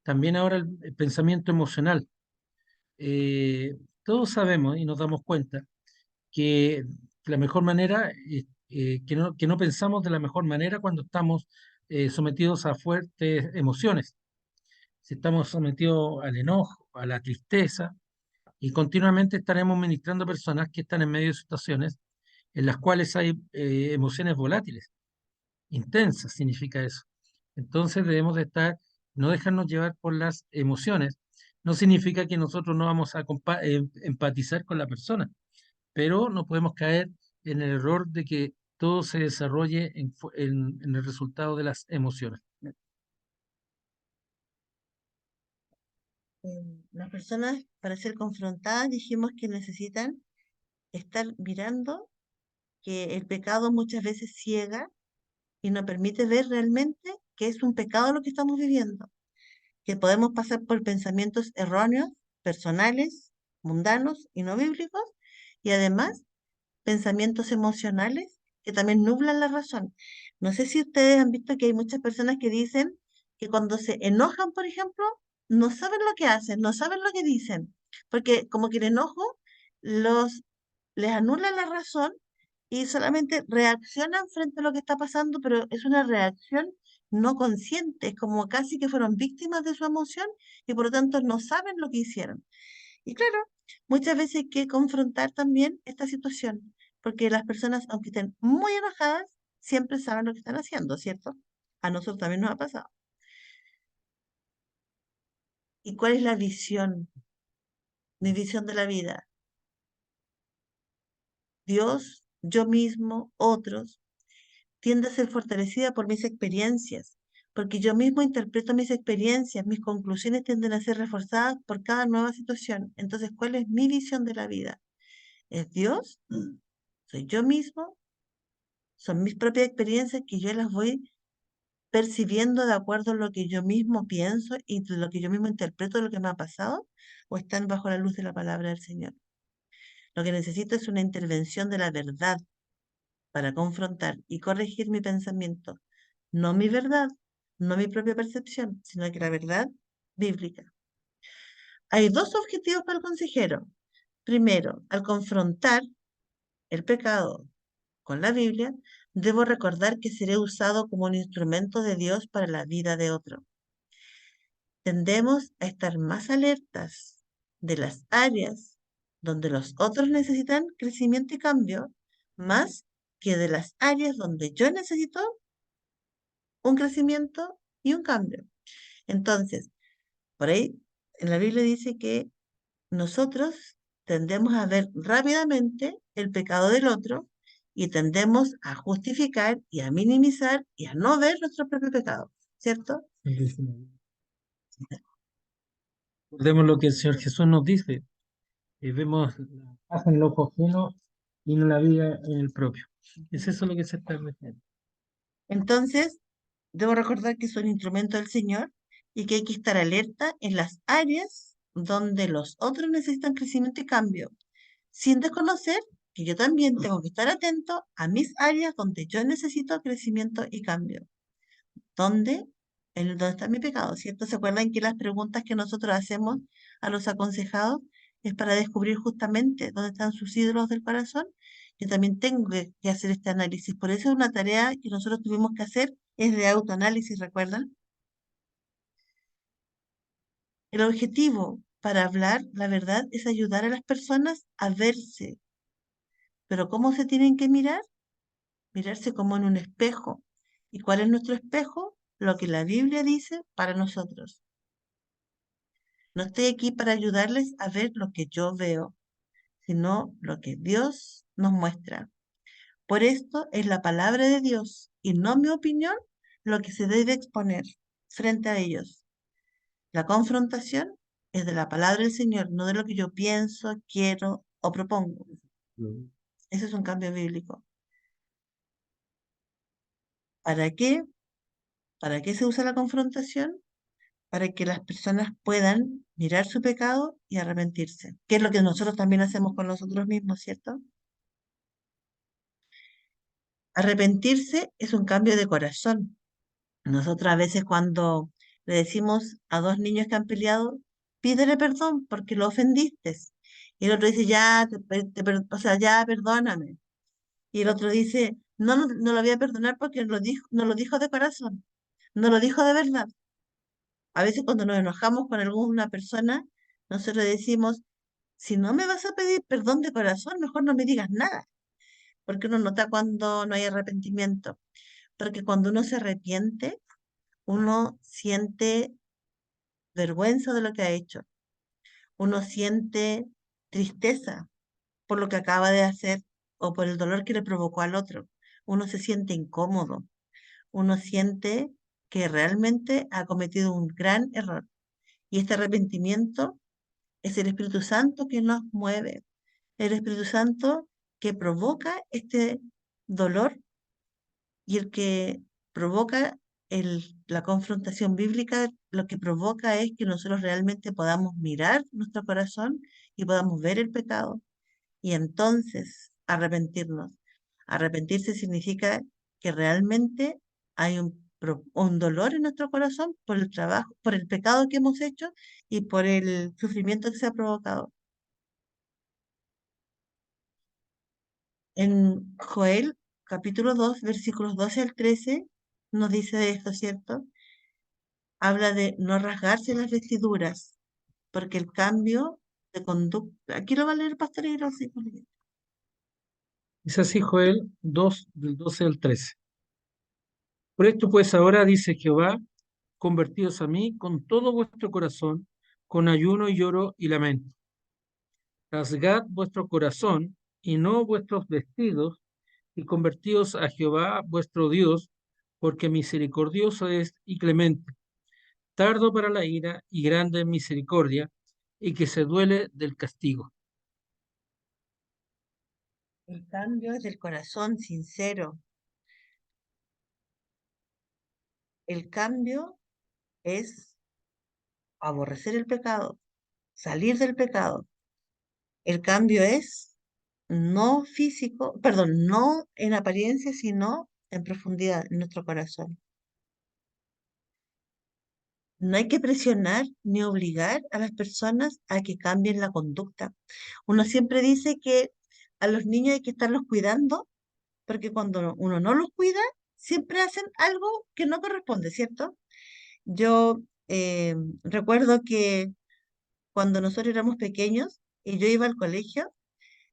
también ahora el pensamiento emocional. Eh, Todos sabemos y nos damos cuenta que la mejor manera, que no pensamos de la mejor manera cuando estamos sometidos a fuertes emociones. Si estamos sometidos al enojo, a la tristeza, y continuamente estaremos ministrando personas que están en medio de situaciones en las cuales hay emociones volátiles, intensas significa eso. Entonces debemos de estar, no dejarnos llevar por las emociones. No significa que nosotros no vamos a empatizar con la persona, pero no podemos caer en el error de que todo se desarrolle en el resultado de las emociones. Las personas para ser confrontadas dijimos que necesitan estar mirando que el pecado muchas veces ciega y no permite ver realmente que es un pecado lo que estamos viviendo, que podemos pasar por pensamientos erróneos, personales, mundanos y no bíblicos, y además pensamientos emocionales que también nublan la razón. No sé si ustedes han visto que hay muchas personas que dicen que cuando se enojan, por ejemplo, no saben lo que hacen, no saben lo que dicen, porque como que el enojo los les anula la razón y solamente reaccionan frente a lo que está pasando, pero es una reacción no consciente, es como casi que fueron víctimas de su emoción y por lo tanto no saben lo que hicieron. Y claro, muchas veces hay que confrontar también esta situación, porque las personas, aunque estén muy enojadas, siempre saben lo que están haciendo, ¿cierto? A nosotros también nos ha pasado. ¿Y cuál es la visión? Mi visión de la vida. Dios, yo mismo, otros, tiende a ser fortalecida por mis experiencias, porque yo mismo interpreto mis experiencias, mis conclusiones tienden a ser reforzadas por cada nueva situación. Entonces, ¿cuál es mi visión de la vida? ¿Es Dios? ¿Soy yo mismo? ¿Son mis propias experiencias que yo las voy percibiendo de acuerdo a lo que yo mismo pienso y de lo que yo mismo interpreto de lo que me ha pasado? ¿O están bajo la luz de la palabra del Señor? Lo que necesito es una intervención de la verdad para confrontar y corregir mi pensamiento. No mi verdad, no mi propia percepción, sino que la verdad bíblica. Hay dos objetivos para el consejero. Primero, al confrontar el pecado con la Biblia, debo recordar que seré usado como un instrumento de Dios para la vida de otro. Tendemos a estar más alertas de las áreas donde los otros necesitan crecimiento y cambio, más que de las áreas donde yo necesito un crecimiento y un cambio. Entonces, por ahí en la Biblia dice que nosotros tendemos a ver rápidamente el pecado del otro y tendemos a justificar y a minimizar y a no ver nuestro propio pecado, ¿cierto? Recordemos lo que el Señor Jesús nos dice. Vemos la paja en el ojo ajeno y no la viga en el propio. Es eso lo que se está refiriendo. Entonces, debo recordar que son instrumentos del Señor y que hay que estar alerta en las áreas donde los otros necesitan crecimiento y cambio, sin desconocer que yo también tengo que estar atento a mis áreas donde yo necesito crecimiento y cambio. ¿Dónde? ¿Dónde está mi pecado? ¿Cierto? ¿Se acuerdan que las preguntas que nosotros hacemos a los aconsejados es para descubrir justamente dónde están sus ídolos del corazón? Yo también tengo que hacer este análisis. Por eso es una tarea que nosotros tuvimos que hacer, es de autoanálisis, ¿recuerdan? El objetivo para hablar la verdad es ayudar a las personas a verse. Pero ¿cómo se tienen que mirar? Mirarse como en un espejo. ¿Y cuál es nuestro espejo? Lo que la Biblia dice para nosotros. No estoy aquí para ayudarles a ver lo que yo veo, sino lo que Dios nos muestra. Por esto es la palabra de Dios y no mi opinión lo que se debe exponer frente a ellos. La confrontación es de la palabra del Señor, no de lo que yo pienso, quiero o propongo. Ese es un cambio bíblico. ¿Para qué? ¿Para qué se usa la confrontación? Para que las personas puedan mirar su pecado y arrepentirse, que es lo que nosotros también hacemos con nosotros mismos, ¿cierto? Arrepentirse es un cambio de corazón. Nosotros a veces cuando le decimos a dos niños que han peleado, pídele perdón porque lo ofendiste. Y el otro dice, ya, o sea, ya, perdóname. Y el otro dice, no, no, no lo voy a perdonar porque no lo dijo de corazón, no lo dijo de verdad. A veces cuando nos enojamos con alguna persona, nosotros decimos, si no me vas a pedir perdón de corazón, mejor no me digas nada, porque uno nota cuando no hay arrepentimiento, porque cuando uno se arrepiente, uno siente vergüenza de lo que ha hecho, uno siente tristeza por lo que acaba de hacer o por el dolor que le provocó al otro, uno se siente incómodo, uno siente que realmente ha cometido un gran error. Y este arrepentimiento es el Espíritu Santo que nos mueve, el Espíritu Santo que provoca este dolor y el que provoca la confrontación bíblica, lo que provoca es que nosotros realmente podamos mirar nuestro corazón y podamos ver el pecado y entonces arrepentirnos. Arrepentirse significa que realmente hay un dolor en nuestro corazón por el trabajo, por el pecado que hemos hecho y por el sufrimiento que se ha provocado. En Joel, capítulo 2 versículos 12 al 13, nos dice de esto, ¿cierto? Habla de no rasgarse las vestiduras, porque el cambio de conducta. Aquí lo va a leer el pastor y lo sigo leyendo. Es así Joel 2, del 12 al 13. Por esto pues ahora dice Jehová, convertidos a mí con todo vuestro corazón, con ayuno y lloro y lamento. Rasgad vuestro corazón y no vuestros vestidos, y convertíos a Jehová vuestro Dios, porque misericordioso es y clemente, tardo para la ira y grande en misericordia, y que se duele del castigo. El cambio es del corazón sincero. El cambio es aborrecer el pecado, salir del pecado. El cambio es no físico, perdón, no en apariencia, sino en profundidad, en nuestro corazón. No hay que presionar ni obligar a las personas a que cambien la conducta. Uno siempre dice que a los niños hay que estarlos cuidando, porque cuando uno no los cuida, siempre hacen algo que no corresponde, ¿cierto? Yo recuerdo que cuando nosotros éramos pequeños y yo iba al colegio,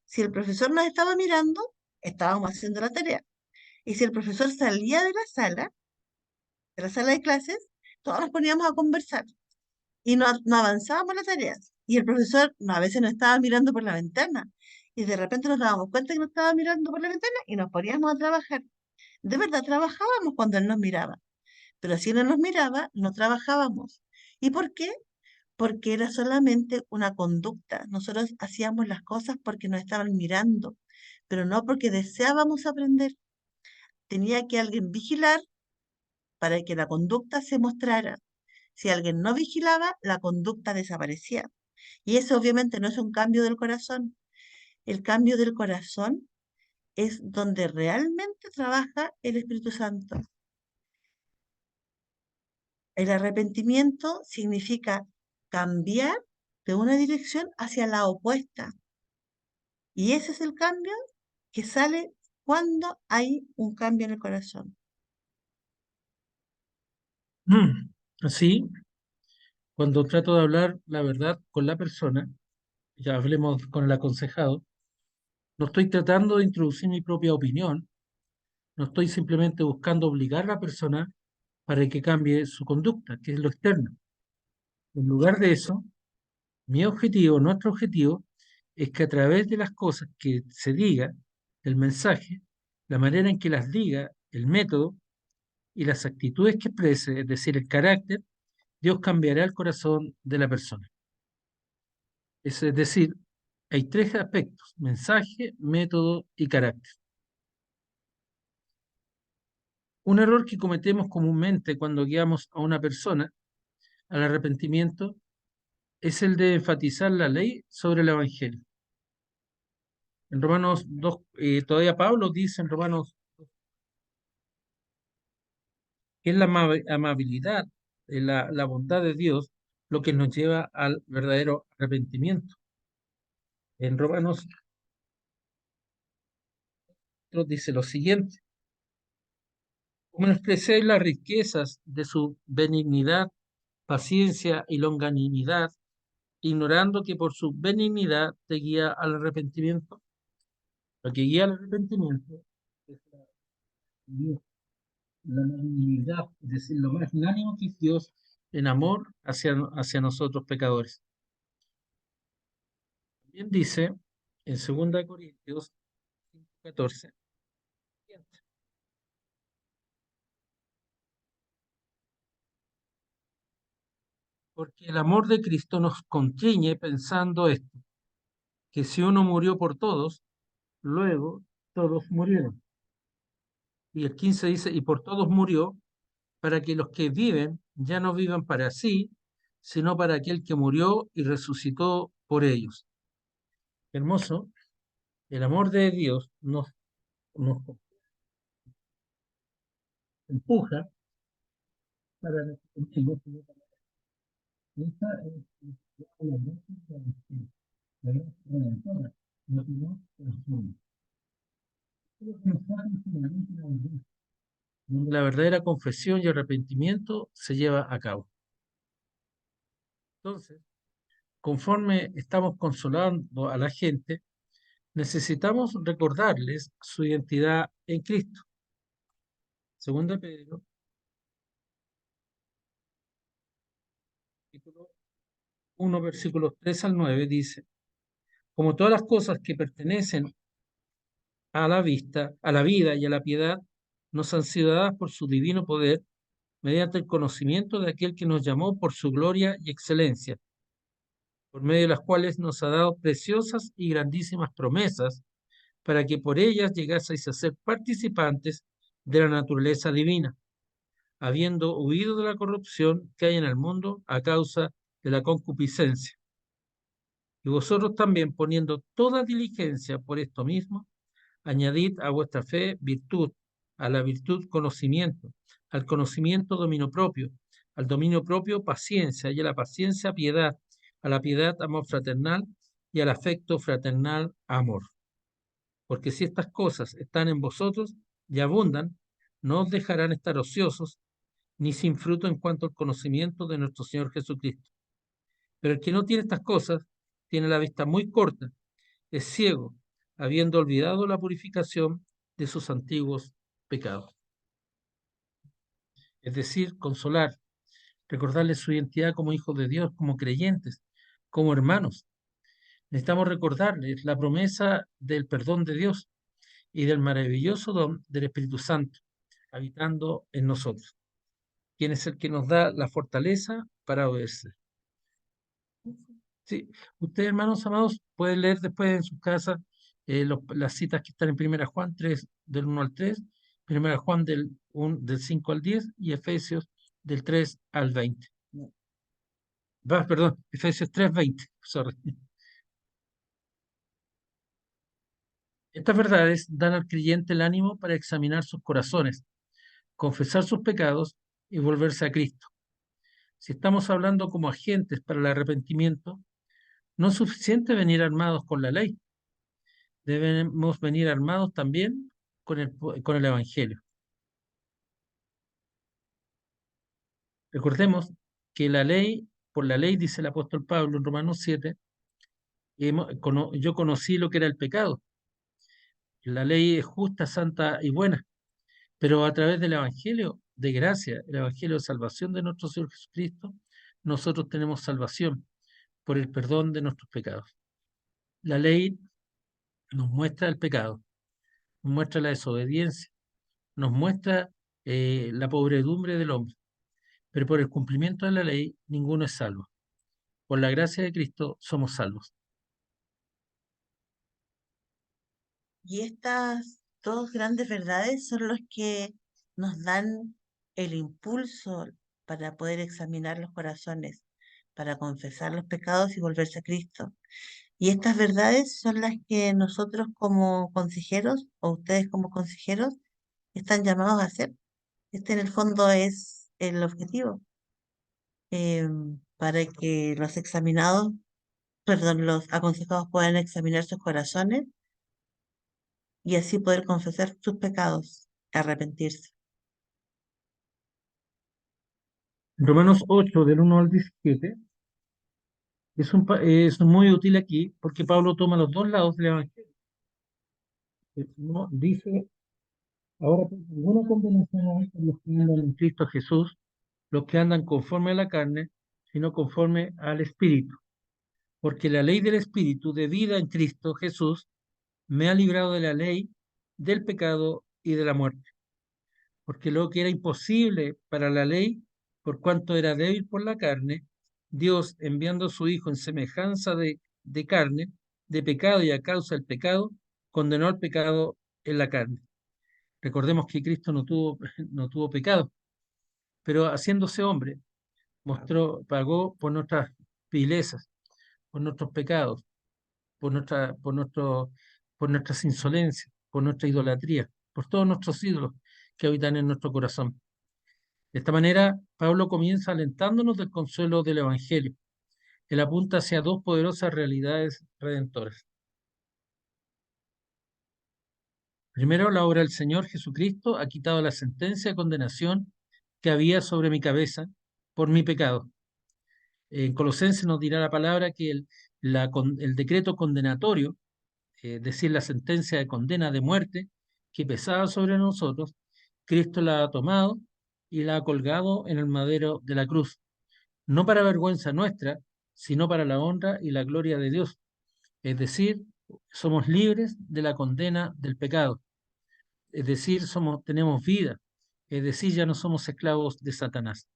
si el profesor nos estaba mirando, estábamos haciendo la tarea. Y si el profesor salía de la sala de clases, todos nos poníamos a conversar y no avanzábamos las tareas. Y el profesor a veces nos estaba mirando por la ventana y de repente nos dábamos cuenta que nos estaba mirando por la ventana y nos poníamos a trabajar. De verdad, trabajábamos cuando él nos miraba, pero si no nos miraba, no trabajábamos. ¿Y por qué? Porque era solamente una conducta. Nosotros hacíamos las cosas porque nos estaban mirando, pero no porque deseábamos aprender. Tenía que alguien vigilar para que la conducta se mostrara. Si alguien no vigilaba, la conducta desaparecía. Y eso obviamente no es un cambio del corazón. El cambio del corazón es donde realmente trabaja el Espíritu Santo. El arrepentimiento significa cambiar de una dirección hacia la opuesta. Y ese es el cambio que sale cuando hay un cambio en el corazón. Así, cuando trato de hablar la verdad con la persona, ya hablemos con el aconsejado, no estoy tratando de introducir mi propia opinión, no estoy simplemente buscando obligar a la persona para que cambie su conducta, que es lo externo. En lugar de eso, mi objetivo, nuestro objetivo, es que a través de las cosas que se diga, el mensaje, la manera en que las diga, el método y las actitudes que exprese, es decir, el carácter, Dios cambiará el corazón de la persona. Es decir, hay tres aspectos: mensaje, método y carácter. Un error que cometemos comúnmente cuando guiamos a una persona al arrepentimiento es el de enfatizar la ley sobre el Evangelio. En Romanos 2, todavía Pablo dice en Romanos que es la amabilidad, la bondad de Dios lo que nos lleva al verdadero arrepentimiento. En Romanos dice lo siguiente: como despreciáis las riquezas de su benignidad, paciencia y longanimidad, ignorando que por su benignidad te guía al arrepentimiento. Lo que guía al arrepentimiento es la benignidad, es decir, lo magnánimo que es Dios en amor hacia nosotros pecadores. También dice en 2 Corintios 5:14, porque el amor de Cristo nos constriñe pensando esto, que si uno murió por todos, luego todos murieron. Y el 15 dice, y por todos murió, para que los que viven ya no vivan para sí, sino para aquel que murió y resucitó por ellos. Hermoso, el amor de Dios nos empuja para esta es la redentora, lo que no transforma. Donde la verdadera confesión y arrepentimiento se lleva a cabo. Entonces, conforme estamos consolando a la gente, necesitamos recordarles su identidad en Cristo. Segunda Pedro, capítulo 1, versículos 3 al 9, dice: como todas las cosas que pertenecen a la vista, a la vida y a la piedad, nos han sido dadas por su divino poder, mediante el conocimiento de aquel que nos llamó por su gloria y excelencia, por medio de las cuales nos ha dado preciosas y grandísimas promesas, para que por ellas llegaseis a ser participantes de la naturaleza divina, habiendo huido de la corrupción que hay en el mundo a causa de la concupiscencia. Y vosotros también, poniendo toda diligencia por esto mismo, añadid a vuestra fe virtud, a la virtud conocimiento, al conocimiento dominio propio, al dominio propio paciencia, y a la paciencia piedad, a la piedad amor fraternal, y al afecto fraternal amor. Porque si estas cosas están en vosotros y abundan, no os dejarán estar ociosos, ni sin fruto en cuanto al conocimiento de nuestro Señor Jesucristo. Pero el que no tiene estas cosas tiene la vista muy corta, es ciego, habiendo olvidado la purificación de sus antiguos pecados. Es decir, consolar, recordarles su identidad como hijos de Dios, como creyentes, como hermanos. Necesitamos recordarles la promesa del perdón de Dios y del maravilloso don del Espíritu Santo habitando en nosotros, quien es el que nos da la fortaleza para obedecer. Sí, ustedes, hermanos amados, pueden leer después en sus casas las citas que están en 1 Juan 3, del 1 al 3, 1 Juan del 5 al 10 y Efesios del 3 al 20. Perdón, Efesios 3, 20. Sorry. Estas verdades dan al creyente el ánimo para examinar sus corazones, confesar sus pecados y volverse a Cristo. Si estamos hablando como agentes para el arrepentimiento, no es suficiente venir armados con la ley. Debemos venir armados también con el Evangelio. Recordemos que por la ley, dice el apóstol Pablo en Romanos 7, yo conocí lo que era el pecado. La ley es justa, santa y buena, pero a través del Evangelio de gracia, el Evangelio de salvación de nuestro Señor Jesucristo, nosotros tenemos salvación por el perdón de nuestros pecados. La ley nos muestra el pecado, nos muestra la desobediencia, nos muestra la pobredumbre del hombre, pero por el cumplimiento de la ley ninguno es salvo. Por la gracia de Cristo somos salvos. Y estas dos grandes verdades son los que nos dan el impulso para poder examinar los corazones, para confesar los pecados y volverse a Cristo. Y estas verdades son las que nosotros como consejeros o ustedes como consejeros están llamados a hacer. Este en el fondo es el objetivo, para que los examinados, perdón, los aconsejados puedan examinar sus corazones y así poder confesar sus pecados, arrepentirse. Romanos 8, del 1 al 17, es muy útil aquí porque Pablo toma los dos lados del Evangelio. ¿No? Dice, ahora pues, ninguna condenación hay para los que andan en Cristo Jesús, los que andan conforme a la carne, sino conforme al Espíritu. Porque la ley del Espíritu de vida en Cristo Jesús me ha librado de la ley, del pecado y de la muerte. Porque lo que era imposible para la ley, por cuanto era débil por la carne, Dios, enviando a su Hijo en semejanza de carne, de pecado y a causa del pecado, condenó al pecado en la carne. Recordemos que Cristo no tuvo pecado, pero haciéndose hombre, pagó por nuestras vilezas, por nuestros pecados, por nuestras insolencias, por nuestra idolatría, por todos nuestros ídolos que habitan en nuestro corazón. De esta manera, Pablo comienza alentándonos del consuelo del Evangelio. Él apunta hacia dos poderosas realidades redentoras. Primero, la obra del Señor Jesucristo ha quitado la sentencia de condenación que había sobre mi cabeza por mi pecado. En Colosenses nos dirá la palabra que el decreto condenatorio, es decir, la sentencia de condena de muerte que pesaba sobre nosotros, Cristo la ha tomado y la ha colgado en el madero de la cruz, no para vergüenza nuestra, sino para la honra y la gloria de Dios. Es decir, somos libres de la condena del pecado. Es decir, tenemos vida. Es decir, ya no somos esclavos de Satanás.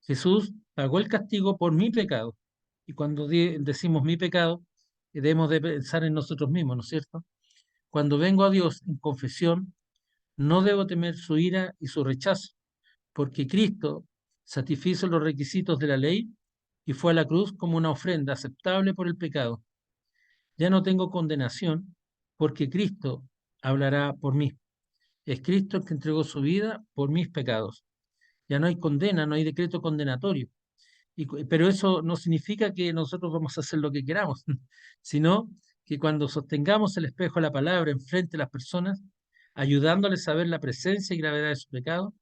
Jesús pagó el castigo por mi pecado. Y cuando decimos mi pecado, debemos de pensar en nosotros mismos, ¿no es cierto? Cuando vengo a Dios en confesión, no debo temer su ira y su rechazo, porque Cristo satisfizo los requisitos de la ley y fue a la cruz como una ofrenda aceptable por el pecado. Ya no tengo condenación, porque Cristo hablará por mí. Es Cristo el que entregó su vida por mis pecados. Ya no hay condena, no hay decreto condenatorio. Pero eso no significa que nosotros vamos a hacer lo que queramos, sino que cuando sostengamos el espejo de la palabra enfrente de las personas, ayudándoles a ver la presencia y gravedad de su pecado,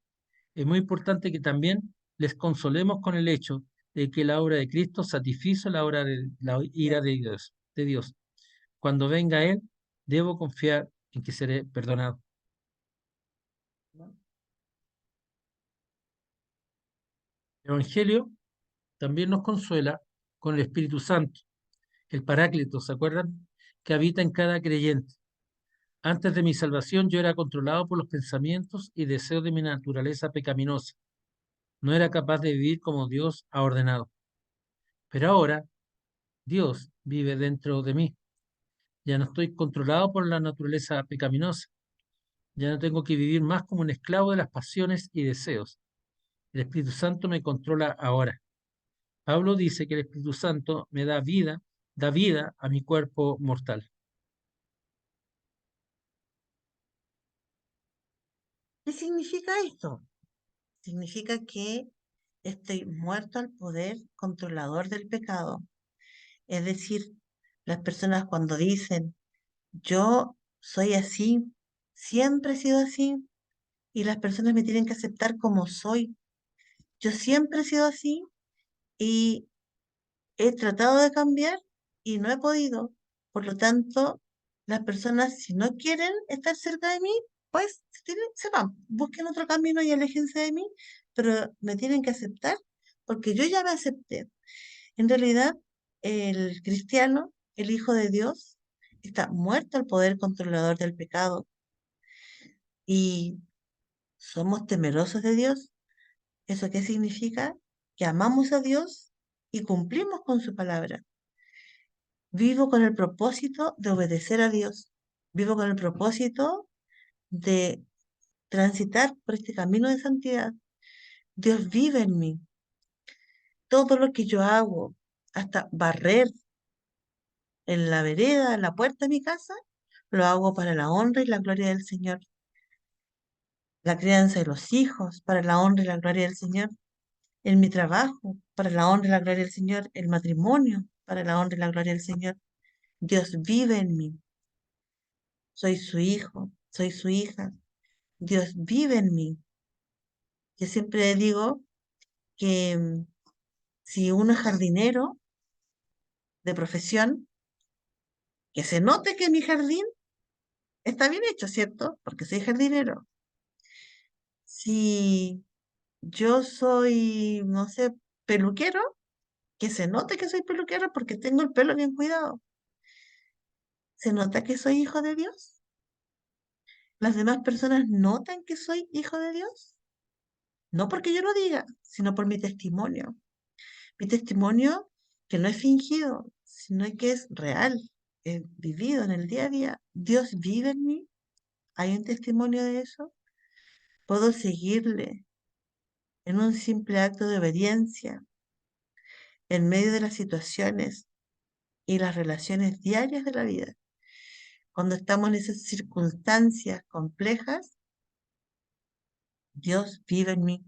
es muy importante que también les consolemos con el hecho de que la obra de Cristo satisfizo la ira de Dios, de Dios. Cuando venga Él, debo confiar en que seré perdonado. El Evangelio también nos consuela con el Espíritu Santo, el Paráclito, ¿se acuerdan? Que habita en cada creyente. Antes de mi salvación yo era controlado por los pensamientos y deseos de mi naturaleza pecaminosa. No era capaz de vivir como Dios ha ordenado. Pero ahora Dios vive dentro de mí. Ya no estoy controlado por la naturaleza pecaminosa. Ya no tengo que vivir más como un esclavo de las pasiones y deseos. El Espíritu Santo me controla ahora. Pablo dice que el Espíritu Santo me da vida a mi cuerpo mortal. ¿Qué significa esto? Significa que estoy muerto al poder controlador del pecado. Es decir, las personas cuando dicen, yo soy así, siempre he sido así, y las personas me tienen que aceptar como soy. Yo siempre he sido así y he tratado de cambiar y no he podido. Por lo tanto, las personas, si no quieren estar cerca de mí, pues se van, busquen otro camino y aléjense de mí, pero me tienen que aceptar porque yo ya me acepté. En realidad, el cristiano, el Hijo de Dios, está muerto al poder controlador del pecado y somos temerosos de Dios. ¿Eso qué significa? Que amamos a Dios y cumplimos con su palabra. Vivo con el propósito de obedecer a Dios. Vivo con el propósito de transitar por este camino de santidad. Dios vive en mí. Todo lo que yo hago, hasta barrer en la vereda, en la puerta de mi casa, lo hago para la honra y la gloria del Señor. La crianza de los hijos, para la honra y la gloria del Señor. En mi trabajo, para la honra y la gloria del Señor. El matrimonio, para la honra y la gloria del Señor. Dios vive en mí. Soy su hijo, soy su hija. Dios vive en mí. Yo siempre digo que si uno es jardinero de profesión, que se note que mi jardín está bien hecho, ¿cierto? Porque soy jardinero. Si yo soy, no sé, peluquero, que se note que soy peluquero porque tengo el pelo bien cuidado. ¿Se nota que soy hijo de Dios? ¿Las demás personas notan que soy hijo de Dios? No porque yo lo diga, sino por mi testimonio. Mi testimonio que no es fingido, sino que es real, es vivido en el día a día. Dios vive en mí. ¿Hay un testimonio de eso? Puedo seguirle en un simple acto de obediencia en medio de las situaciones y las relaciones diarias de la vida. Cuando estamos en esas circunstancias complejas, Dios vive en mí.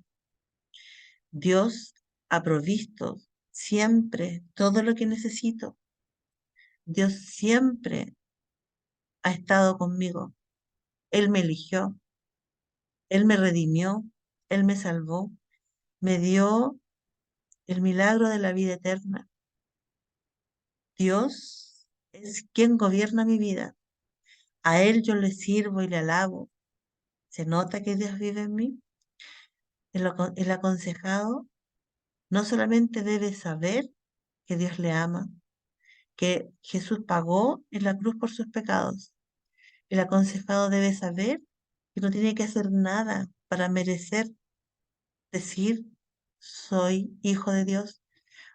Dios ha provisto siempre todo lo que necesito. Dios siempre ha estado conmigo. Él me eligió, Él me redimió, Él me salvó, me dio el milagro de la vida eterna. Dios es quien gobierna mi vida. A Él yo le sirvo y le alabo. ¿Se nota que Dios vive en mí? El aconsejado no solamente debe saber que Dios le ama, que Jesús pagó en la cruz por sus pecados. El aconsejado debe saber que no tiene que hacer nada para merecer decir soy hijo de Dios,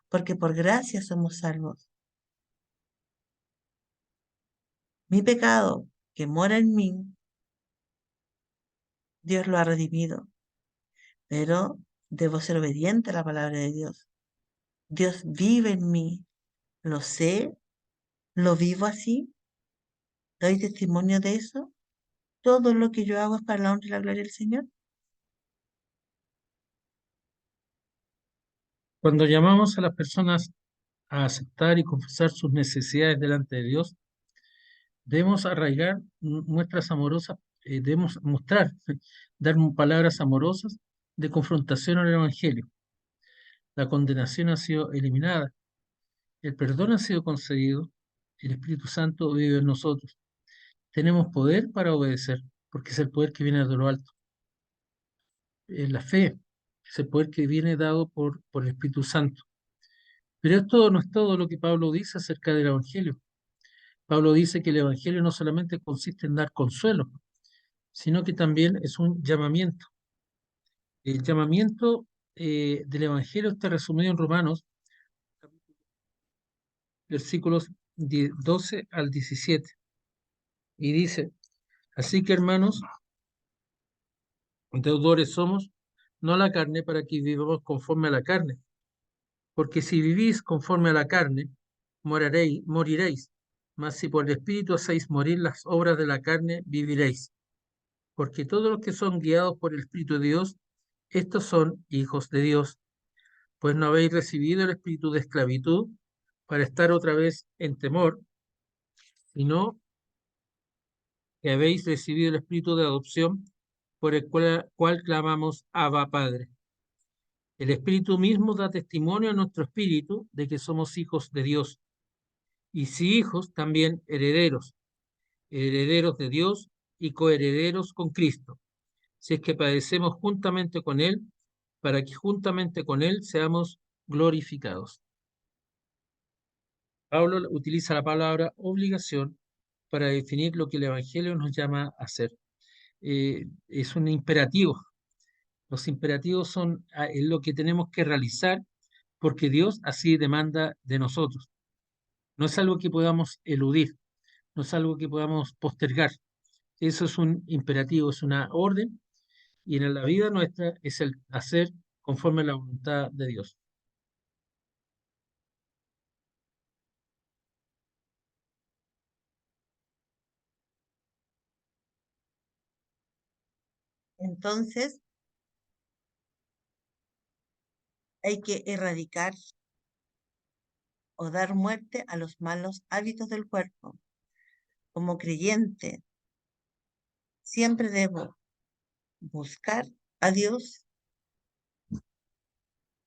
porque por gracia somos salvos. Mi pecado que mora en mí, Dios lo ha redimido, pero debo ser obediente a la palabra de Dios. Dios vive en mí. Lo sé, lo vivo así, doy testimonio de eso. Todo lo que yo hago es para la honra y la gloria del Señor. Cuando llamamos a las personas a aceptar y confesar sus necesidades delante de Dios, debemos arraigar nuestras amorosas, debemos mostrar, dar palabras amorosas de confrontación al Evangelio. La condenación ha sido eliminada, el perdón ha sido concedido, el Espíritu Santo vive en nosotros. Tenemos poder para obedecer, porque es el poder que viene de lo alto. La fe es el poder que viene dado por el Espíritu Santo. Pero esto no es todo lo que Pablo dice acerca del Evangelio. Pablo dice que el Evangelio no solamente consiste en dar consuelo, sino que también es un llamamiento. El llamamiento del Evangelio está resumido en Romanos, versículos 12 al 17, y dice, así que hermanos, deudores somos, no a la carne para que vivamos conforme a la carne, porque si vivís conforme a la carne, moriréis, mas si por el Espíritu hacéis morir las obras de la carne, viviréis. Porque todos los que son guiados por el Espíritu de Dios, estos son hijos de Dios. Pues no habéis recibido el espíritu de esclavitud para estar otra vez en temor, sino que habéis recibido el espíritu de adopción por el cual clamamos Abba Padre. El Espíritu mismo da testimonio a nuestro espíritu de que somos hijos de Dios. Y si hijos, también herederos, herederos de Dios y coherederos con Cristo, si es que padecemos juntamente con Él, para que juntamente con Él seamos glorificados. Pablo utiliza la palabra obligación para definir lo que el Evangelio nos llama a hacer. Es un imperativo. Los imperativos son es lo que tenemos que realizar porque Dios así demanda de nosotros. No es algo que podamos eludir, no es algo que podamos postergar. Eso es un imperativo, es una orden y en la vida nuestra es el hacer conforme a la voluntad de Dios. Entonces, hay que erradicar o dar muerte a los malos hábitos del cuerpo. Como creyente, siempre debo buscar a Dios,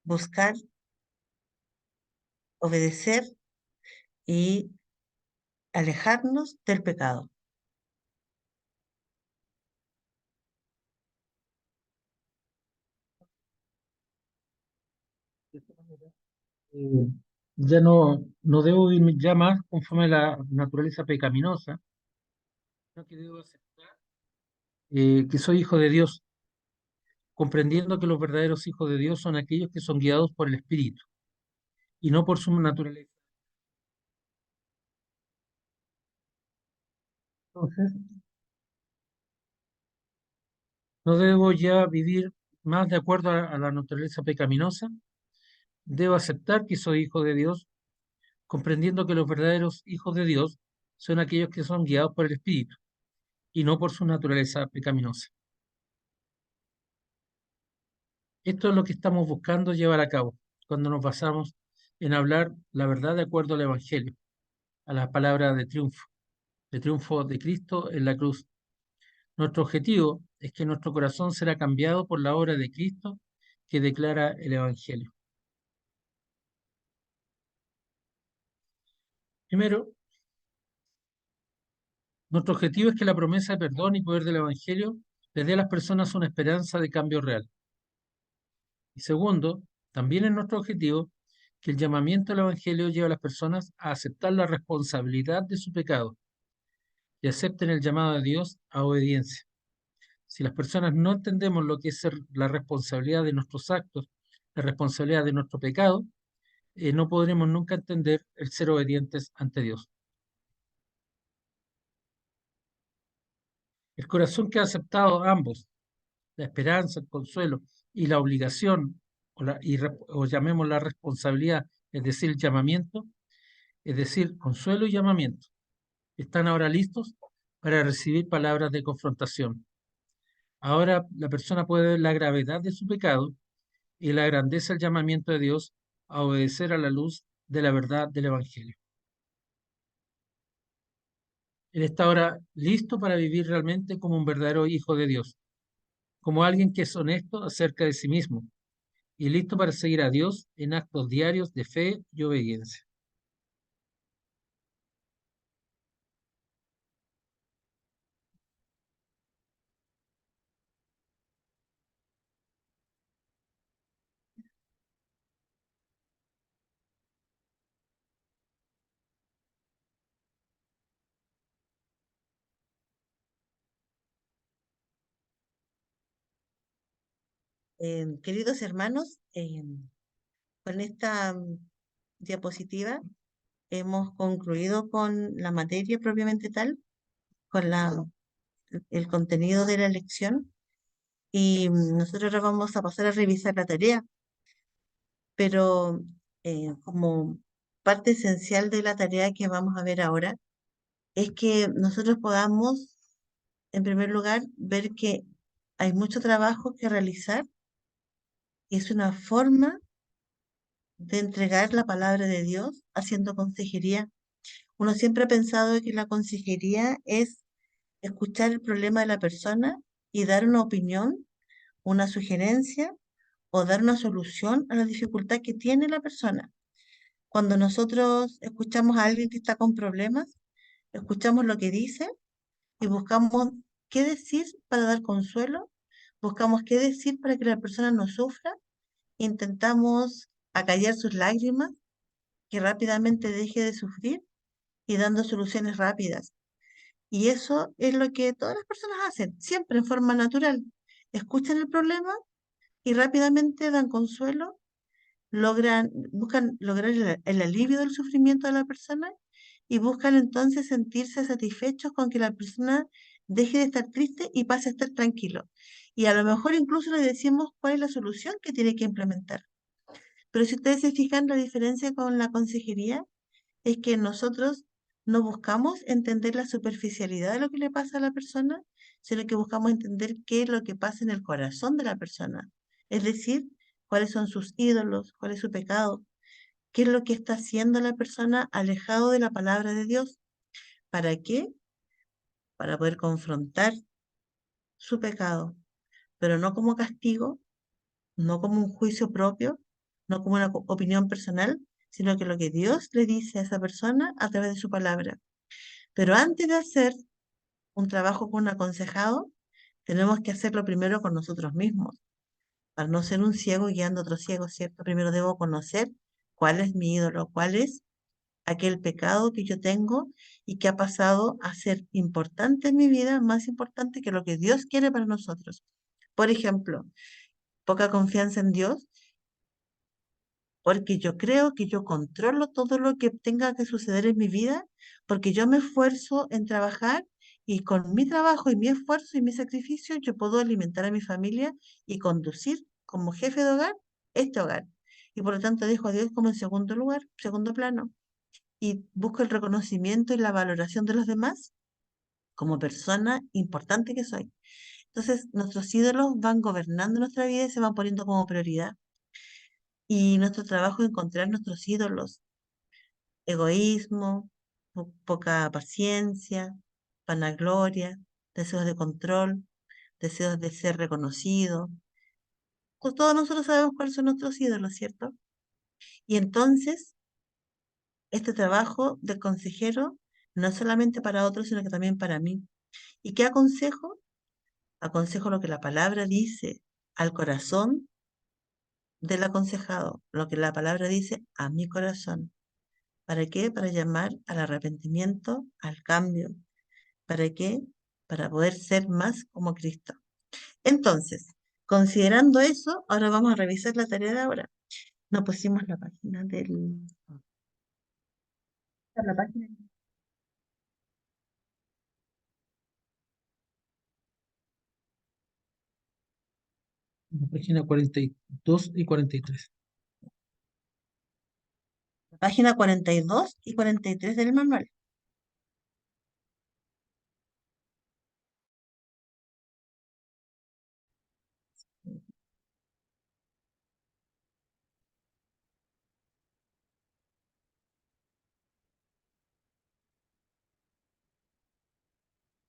buscar, obedecer y alejarnos del pecado. Eh, ya no debo vivir ya más conforme a la naturaleza pecaminosa, sino que debo aceptar que soy hijo de Dios, comprendiendo que los verdaderos hijos de Dios son aquellos que son guiados por el Espíritu y no por su naturaleza. Entonces, no debo ya vivir más de acuerdo a la naturaleza pecaminosa, debo aceptar que soy hijo de Dios, comprendiendo que los verdaderos hijos de Dios son aquellos que son guiados por el Espíritu y no por su naturaleza pecaminosa. Esto es lo que estamos buscando llevar a cabo cuando nos basamos en hablar la verdad de acuerdo al Evangelio, a la palabra de triunfo de Cristo en la cruz. Nuestro objetivo es que nuestro corazón será cambiado por la obra de Cristo que declara el Evangelio. Primero, nuestro objetivo es que la promesa de perdón y poder del Evangelio le dé a las personas una esperanza de cambio real. Y segundo, también es nuestro objetivo que el llamamiento al Evangelio lleve a las personas a aceptar la responsabilidad de su pecado y acepten el llamado de Dios a obediencia. Si las personas no entendemos lo que es la responsabilidad de nuestros actos, la responsabilidad de nuestro pecado, no podremos nunca entender el ser obedientes ante Dios. El corazón que ha aceptado ambos, la esperanza, el consuelo y la obligación, o llamémosla responsabilidad es decir, el llamamiento, es decir, consuelo y llamamiento. Están ahora listos para recibir palabras de confrontación. Ahora la persona puede ver la gravedad de su pecado y la grandeza del llamamiento de Dios a obedecer a la luz de la verdad del Evangelio. Él está ahora listo para vivir realmente como un verdadero hijo de Dios, como alguien que es honesto acerca de sí mismo y listo para seguir a Dios en actos diarios de fe y obediencia. Queridos hermanos, con esta diapositiva hemos concluido con la materia propiamente tal, con el contenido de la lección y nosotros ahora vamos a pasar a revisar la tarea, pero como parte esencial de la tarea que vamos a ver ahora es que nosotros podamos, en primer lugar, ver que hay mucho trabajo que realizar y es una forma de entregar la palabra de Dios haciendo consejería. Uno siempre ha pensado que la consejería es escuchar el problema de la persona y dar una opinión, una sugerencia o dar una solución a la dificultad que tiene la persona. Cuando nosotros escuchamos a alguien que está con problemas, escuchamos lo que dice y buscamos qué decir para dar consuelo, buscamos qué decir para que la persona no sufra, intentamos acallar sus lágrimas, que rápidamente deje de sufrir y dando soluciones rápidas. Y eso es lo que todas las personas hacen, siempre en forma natural. Escuchan el problema y rápidamente dan consuelo, buscan lograr el alivio del sufrimiento de la persona y buscan entonces sentirse satisfechos con que la persona deje de estar triste y pase a estar tranquilo. Y a lo mejor incluso le decimos cuál es la solución que tiene que implementar. Pero si ustedes se fijan, la diferencia con la consejería es que nosotros no buscamos entender la superficialidad de lo que le pasa a la persona, sino que buscamos entender qué es lo que pasa en el corazón de la persona. Es decir, cuáles son sus ídolos, cuál es su pecado, qué es lo que está haciendo la persona alejado de la palabra de Dios. ¿Para qué? Para poder confrontar su pecado, pero no como castigo, no como un juicio propio, no como una opinión personal, sino que lo que Dios le dice a esa persona a través de su palabra. Pero antes de hacer un trabajo con un aconsejado, tenemos que hacerlo primero con nosotros mismos, para no ser un ciego guiando a otro ciego, ¿cierto? Primero debo conocer cuál es mi ídolo, cuál es aquel pecado que yo tengo y que ha pasado a ser importante en mi vida, más importante que lo que Dios quiere para nosotros. Por ejemplo, poca confianza en Dios, porque yo creo que yo controlo todo lo que tenga que suceder en mi vida, porque yo me esfuerzo en trabajar y con mi trabajo y mi esfuerzo y mi sacrificio yo puedo alimentar a mi familia y conducir como jefe de hogar este hogar. Y por lo tanto dejo a Dios como en segundo lugar, segundo plano, y busco el reconocimiento y la valoración de los demás como persona importante que soy. Entonces, nuestros ídolos van gobernando nuestra vida y se van poniendo como prioridad. Y nuestro trabajo es encontrar nuestros ídolos: egoísmo, poca paciencia, vanagloria, deseos de control, deseos de ser reconocido. Pues todos nosotros sabemos cuáles son nuestros ídolos, ¿cierto? Y entonces, este trabajo de consejero no es solamente para otros, sino que también para mí. ¿Y qué aconsejo? Aconsejo lo que la palabra dice al corazón del aconsejado, lo que la palabra dice a mi corazón. ¿Para qué? Para llamar al arrepentimiento, al cambio. ¿Para qué? Para poder ser más como Cristo. Entonces, considerando eso, ahora vamos a revisar la tarea de ahora. No pusimos la página del... La página. La página 42 y 43. Página 42 y 43 del manual.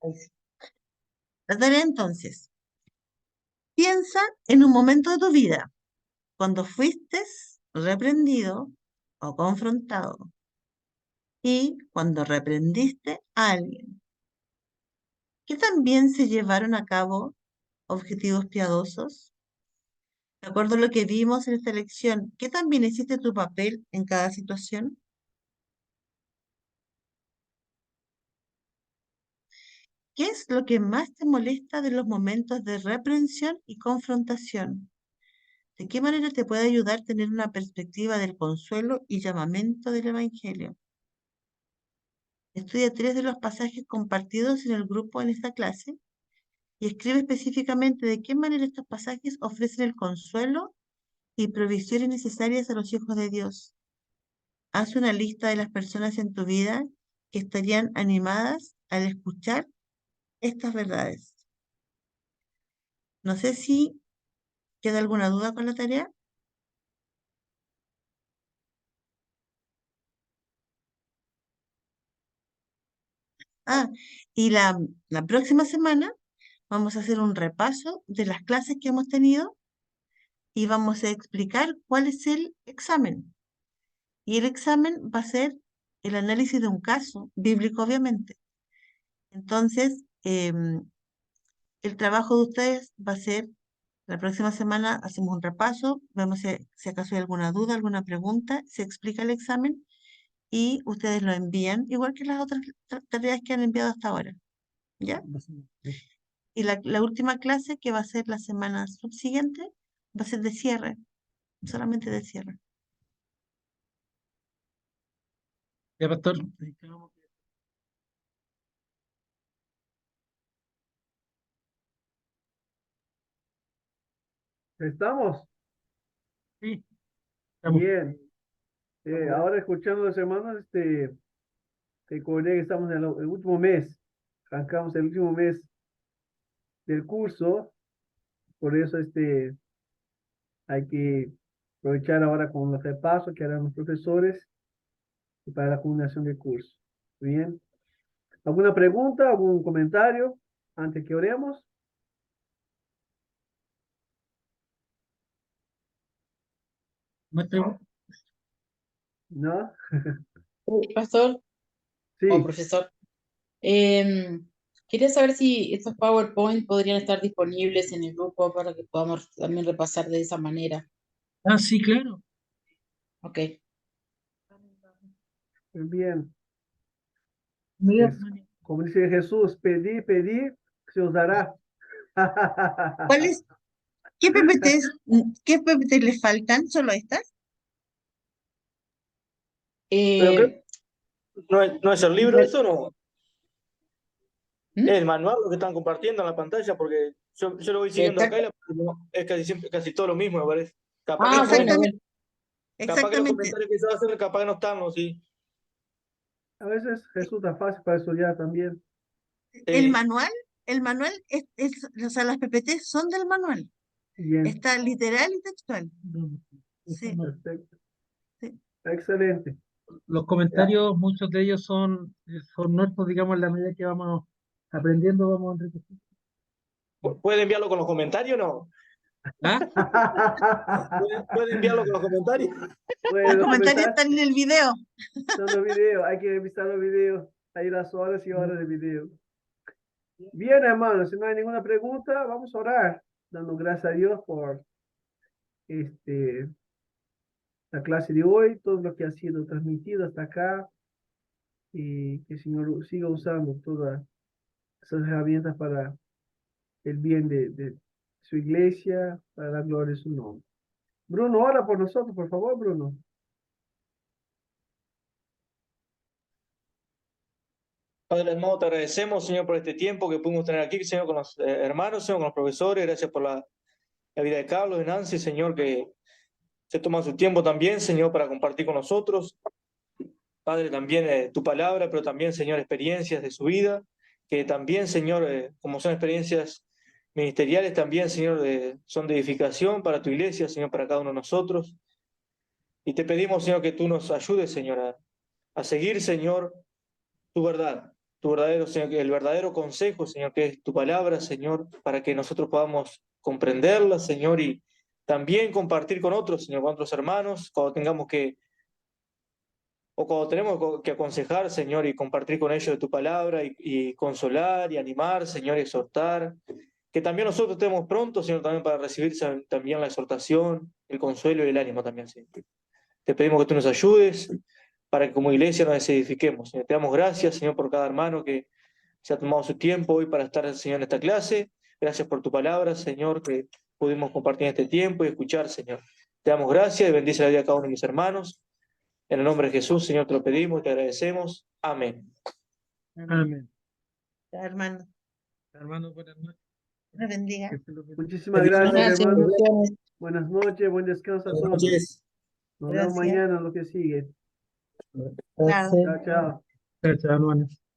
Ahí sí. La tarea entonces. Piensa en un momento de tu vida cuando fuiste reprendido o confrontado y cuando reprendiste a alguien. ¿Qué también se llevaron a cabo objetivos piadosos? De acuerdo a lo que vimos en esta lección, ¿qué también hiciste tu papel en cada situación? ¿Qué es lo que más te molesta de los momentos de reprensión y confrontación? ¿De qué manera te puede ayudar tener una perspectiva del consuelo y llamamiento del Evangelio? Estudia 3 de los pasajes compartidos en el grupo en esta clase y escribe específicamente de qué manera estos pasajes ofrecen el consuelo y provisiones necesarias a los hijos de Dios. Haz una lista de las personas en tu vida que estarían animadas al escuchar estas verdades. No sé si queda alguna duda con la tarea. Ah, y la próxima semana vamos a hacer un repaso de las clases que hemos tenido y vamos a explicar cuál es el examen. Y el examen va a ser el análisis de un caso bíblico, obviamente. Entonces, el trabajo de ustedes va a ser, la próxima semana hacemos un repaso, vemos si acaso hay alguna duda, alguna pregunta, se explica el examen y ustedes lo envían, igual que las otras tareas que han enviado hasta ahora. ¿Ya? Y la última clase, que va a ser la semana subsiguiente, va a ser de cierre, solamente de cierre. Ya, pastor. ¿Estamos? Sí, estamos. Bien. Ahora escuchando a los hermanos, recordé que estamos en el último mes. Arrancamos el último mes del curso. Por eso hay que aprovechar ahora con los repasos que harán los profesores y para la culminación del curso. Bien. ¿Alguna pregunta, algún comentario antes que oremos? ¿No hay pregunta? ¿No? Pastor o Sí. profesor, quería saber si estos PowerPoint podrían estar disponibles en el grupo para que podamos también repasar de esa manera. Ah, sí, claro. Ok. Bien. Mira, Es, como dice Jesús, pedí, pedí, se os dará. ¿Cuáles, qué PPTs les faltan? ¿Solo estas? Pero Eh, no es el libro eso, no. ¿Mm? Es el manual lo que están compartiendo en la pantalla, porque yo lo voy siguiendo acá y es casi siempre, casi todo lo mismo, me parece. Capaz que Ah, los bueno, comentarios, bueno. capaz que los Exactamente. comentarios que se hacen, capaz que no están, ¿no? Sí. A veces Jesús está fácil para estudiar también. El Sí. manual, el manual o sea, las PPTs son del manual. Bien, Está literal y textual. Sí, perfecto. sí. Excelente. los comentarios, muchos de ellos son nuestros, digamos, en la medida que vamos aprendiendo, vamos enriqueciendo. ¿Puede enviarlo con los comentarios no? ¿Ah? ¿Puede enviarlo con los comentarios? Bueno, Los los comentarios comentarios están en el video. son los videos, hay que revisar los videos. Hay las horas y horas de video. Bien, hermanos, si no hay ninguna pregunta, vamos a orar, dando gracias a Dios por este, la clase de hoy, todo lo que ha sido transmitido hasta acá, y que el Señor siga usando todas esas herramientas para el bien de su iglesia, para la gloria de su nombre. Bruno, ora por nosotros, por favor, Bruno. Padre hermano, te agradecemos, Señor, por este tiempo que pudimos tener aquí, Señor, con los hermanos, Señor, con los profesores. Gracias por la vida de Carlos, de Nancy, Señor, que se toman su tiempo también, Señor, para compartir con nosotros. Padre, también tu palabra, pero también, Señor, experiencias de su vida, que también, Señor, como son experiencias ministeriales, también, Señor, son de edificación para tu iglesia, Señor, para cada uno de nosotros. Y te pedimos, Señor, que tú nos ayudes, Señor, a seguir, Señor, tu verdad, tu verdadero, Señor, el verdadero consejo, Señor, que es tu palabra, Señor, para que nosotros podamos comprenderla, Señor, y también compartir con otros, Señor, con otros hermanos, cuando tengamos o cuando tenemos que aconsejar, Señor, y compartir con ellos de tu palabra, y consolar, y animar, Señor, y exhortar. Que también nosotros estemos prontos, Señor, también para recibir también la exhortación, el consuelo y el ánimo también, Señor. Te pedimos que tú nos ayudes para que como iglesia nos edifiquemos. Señor, te damos gracias, Señor, por cada hermano que se ha tomado su tiempo hoy para estar, Señor, en esta clase. Gracias por tu palabra, Señor, que pudimos compartir en este tiempo y escuchar, Señor. Te damos gracias y bendice la vida a cada uno de mis hermanos. En el nombre de Jesús, Señor, te lo pedimos y te agradecemos. Amén. Amén. Ya, hermano. Hermano, buenas noches. Dios bendiga. Que se lo bendiga. Muchísimas gracias, Gracias, hermanos. bendiciones. Buenas noches, buen descanso a Buenas todos. noches. Nos vemos Gracias. mañana en lo que sigue. Claro. Chao, chao. Chao, chao, hermanos.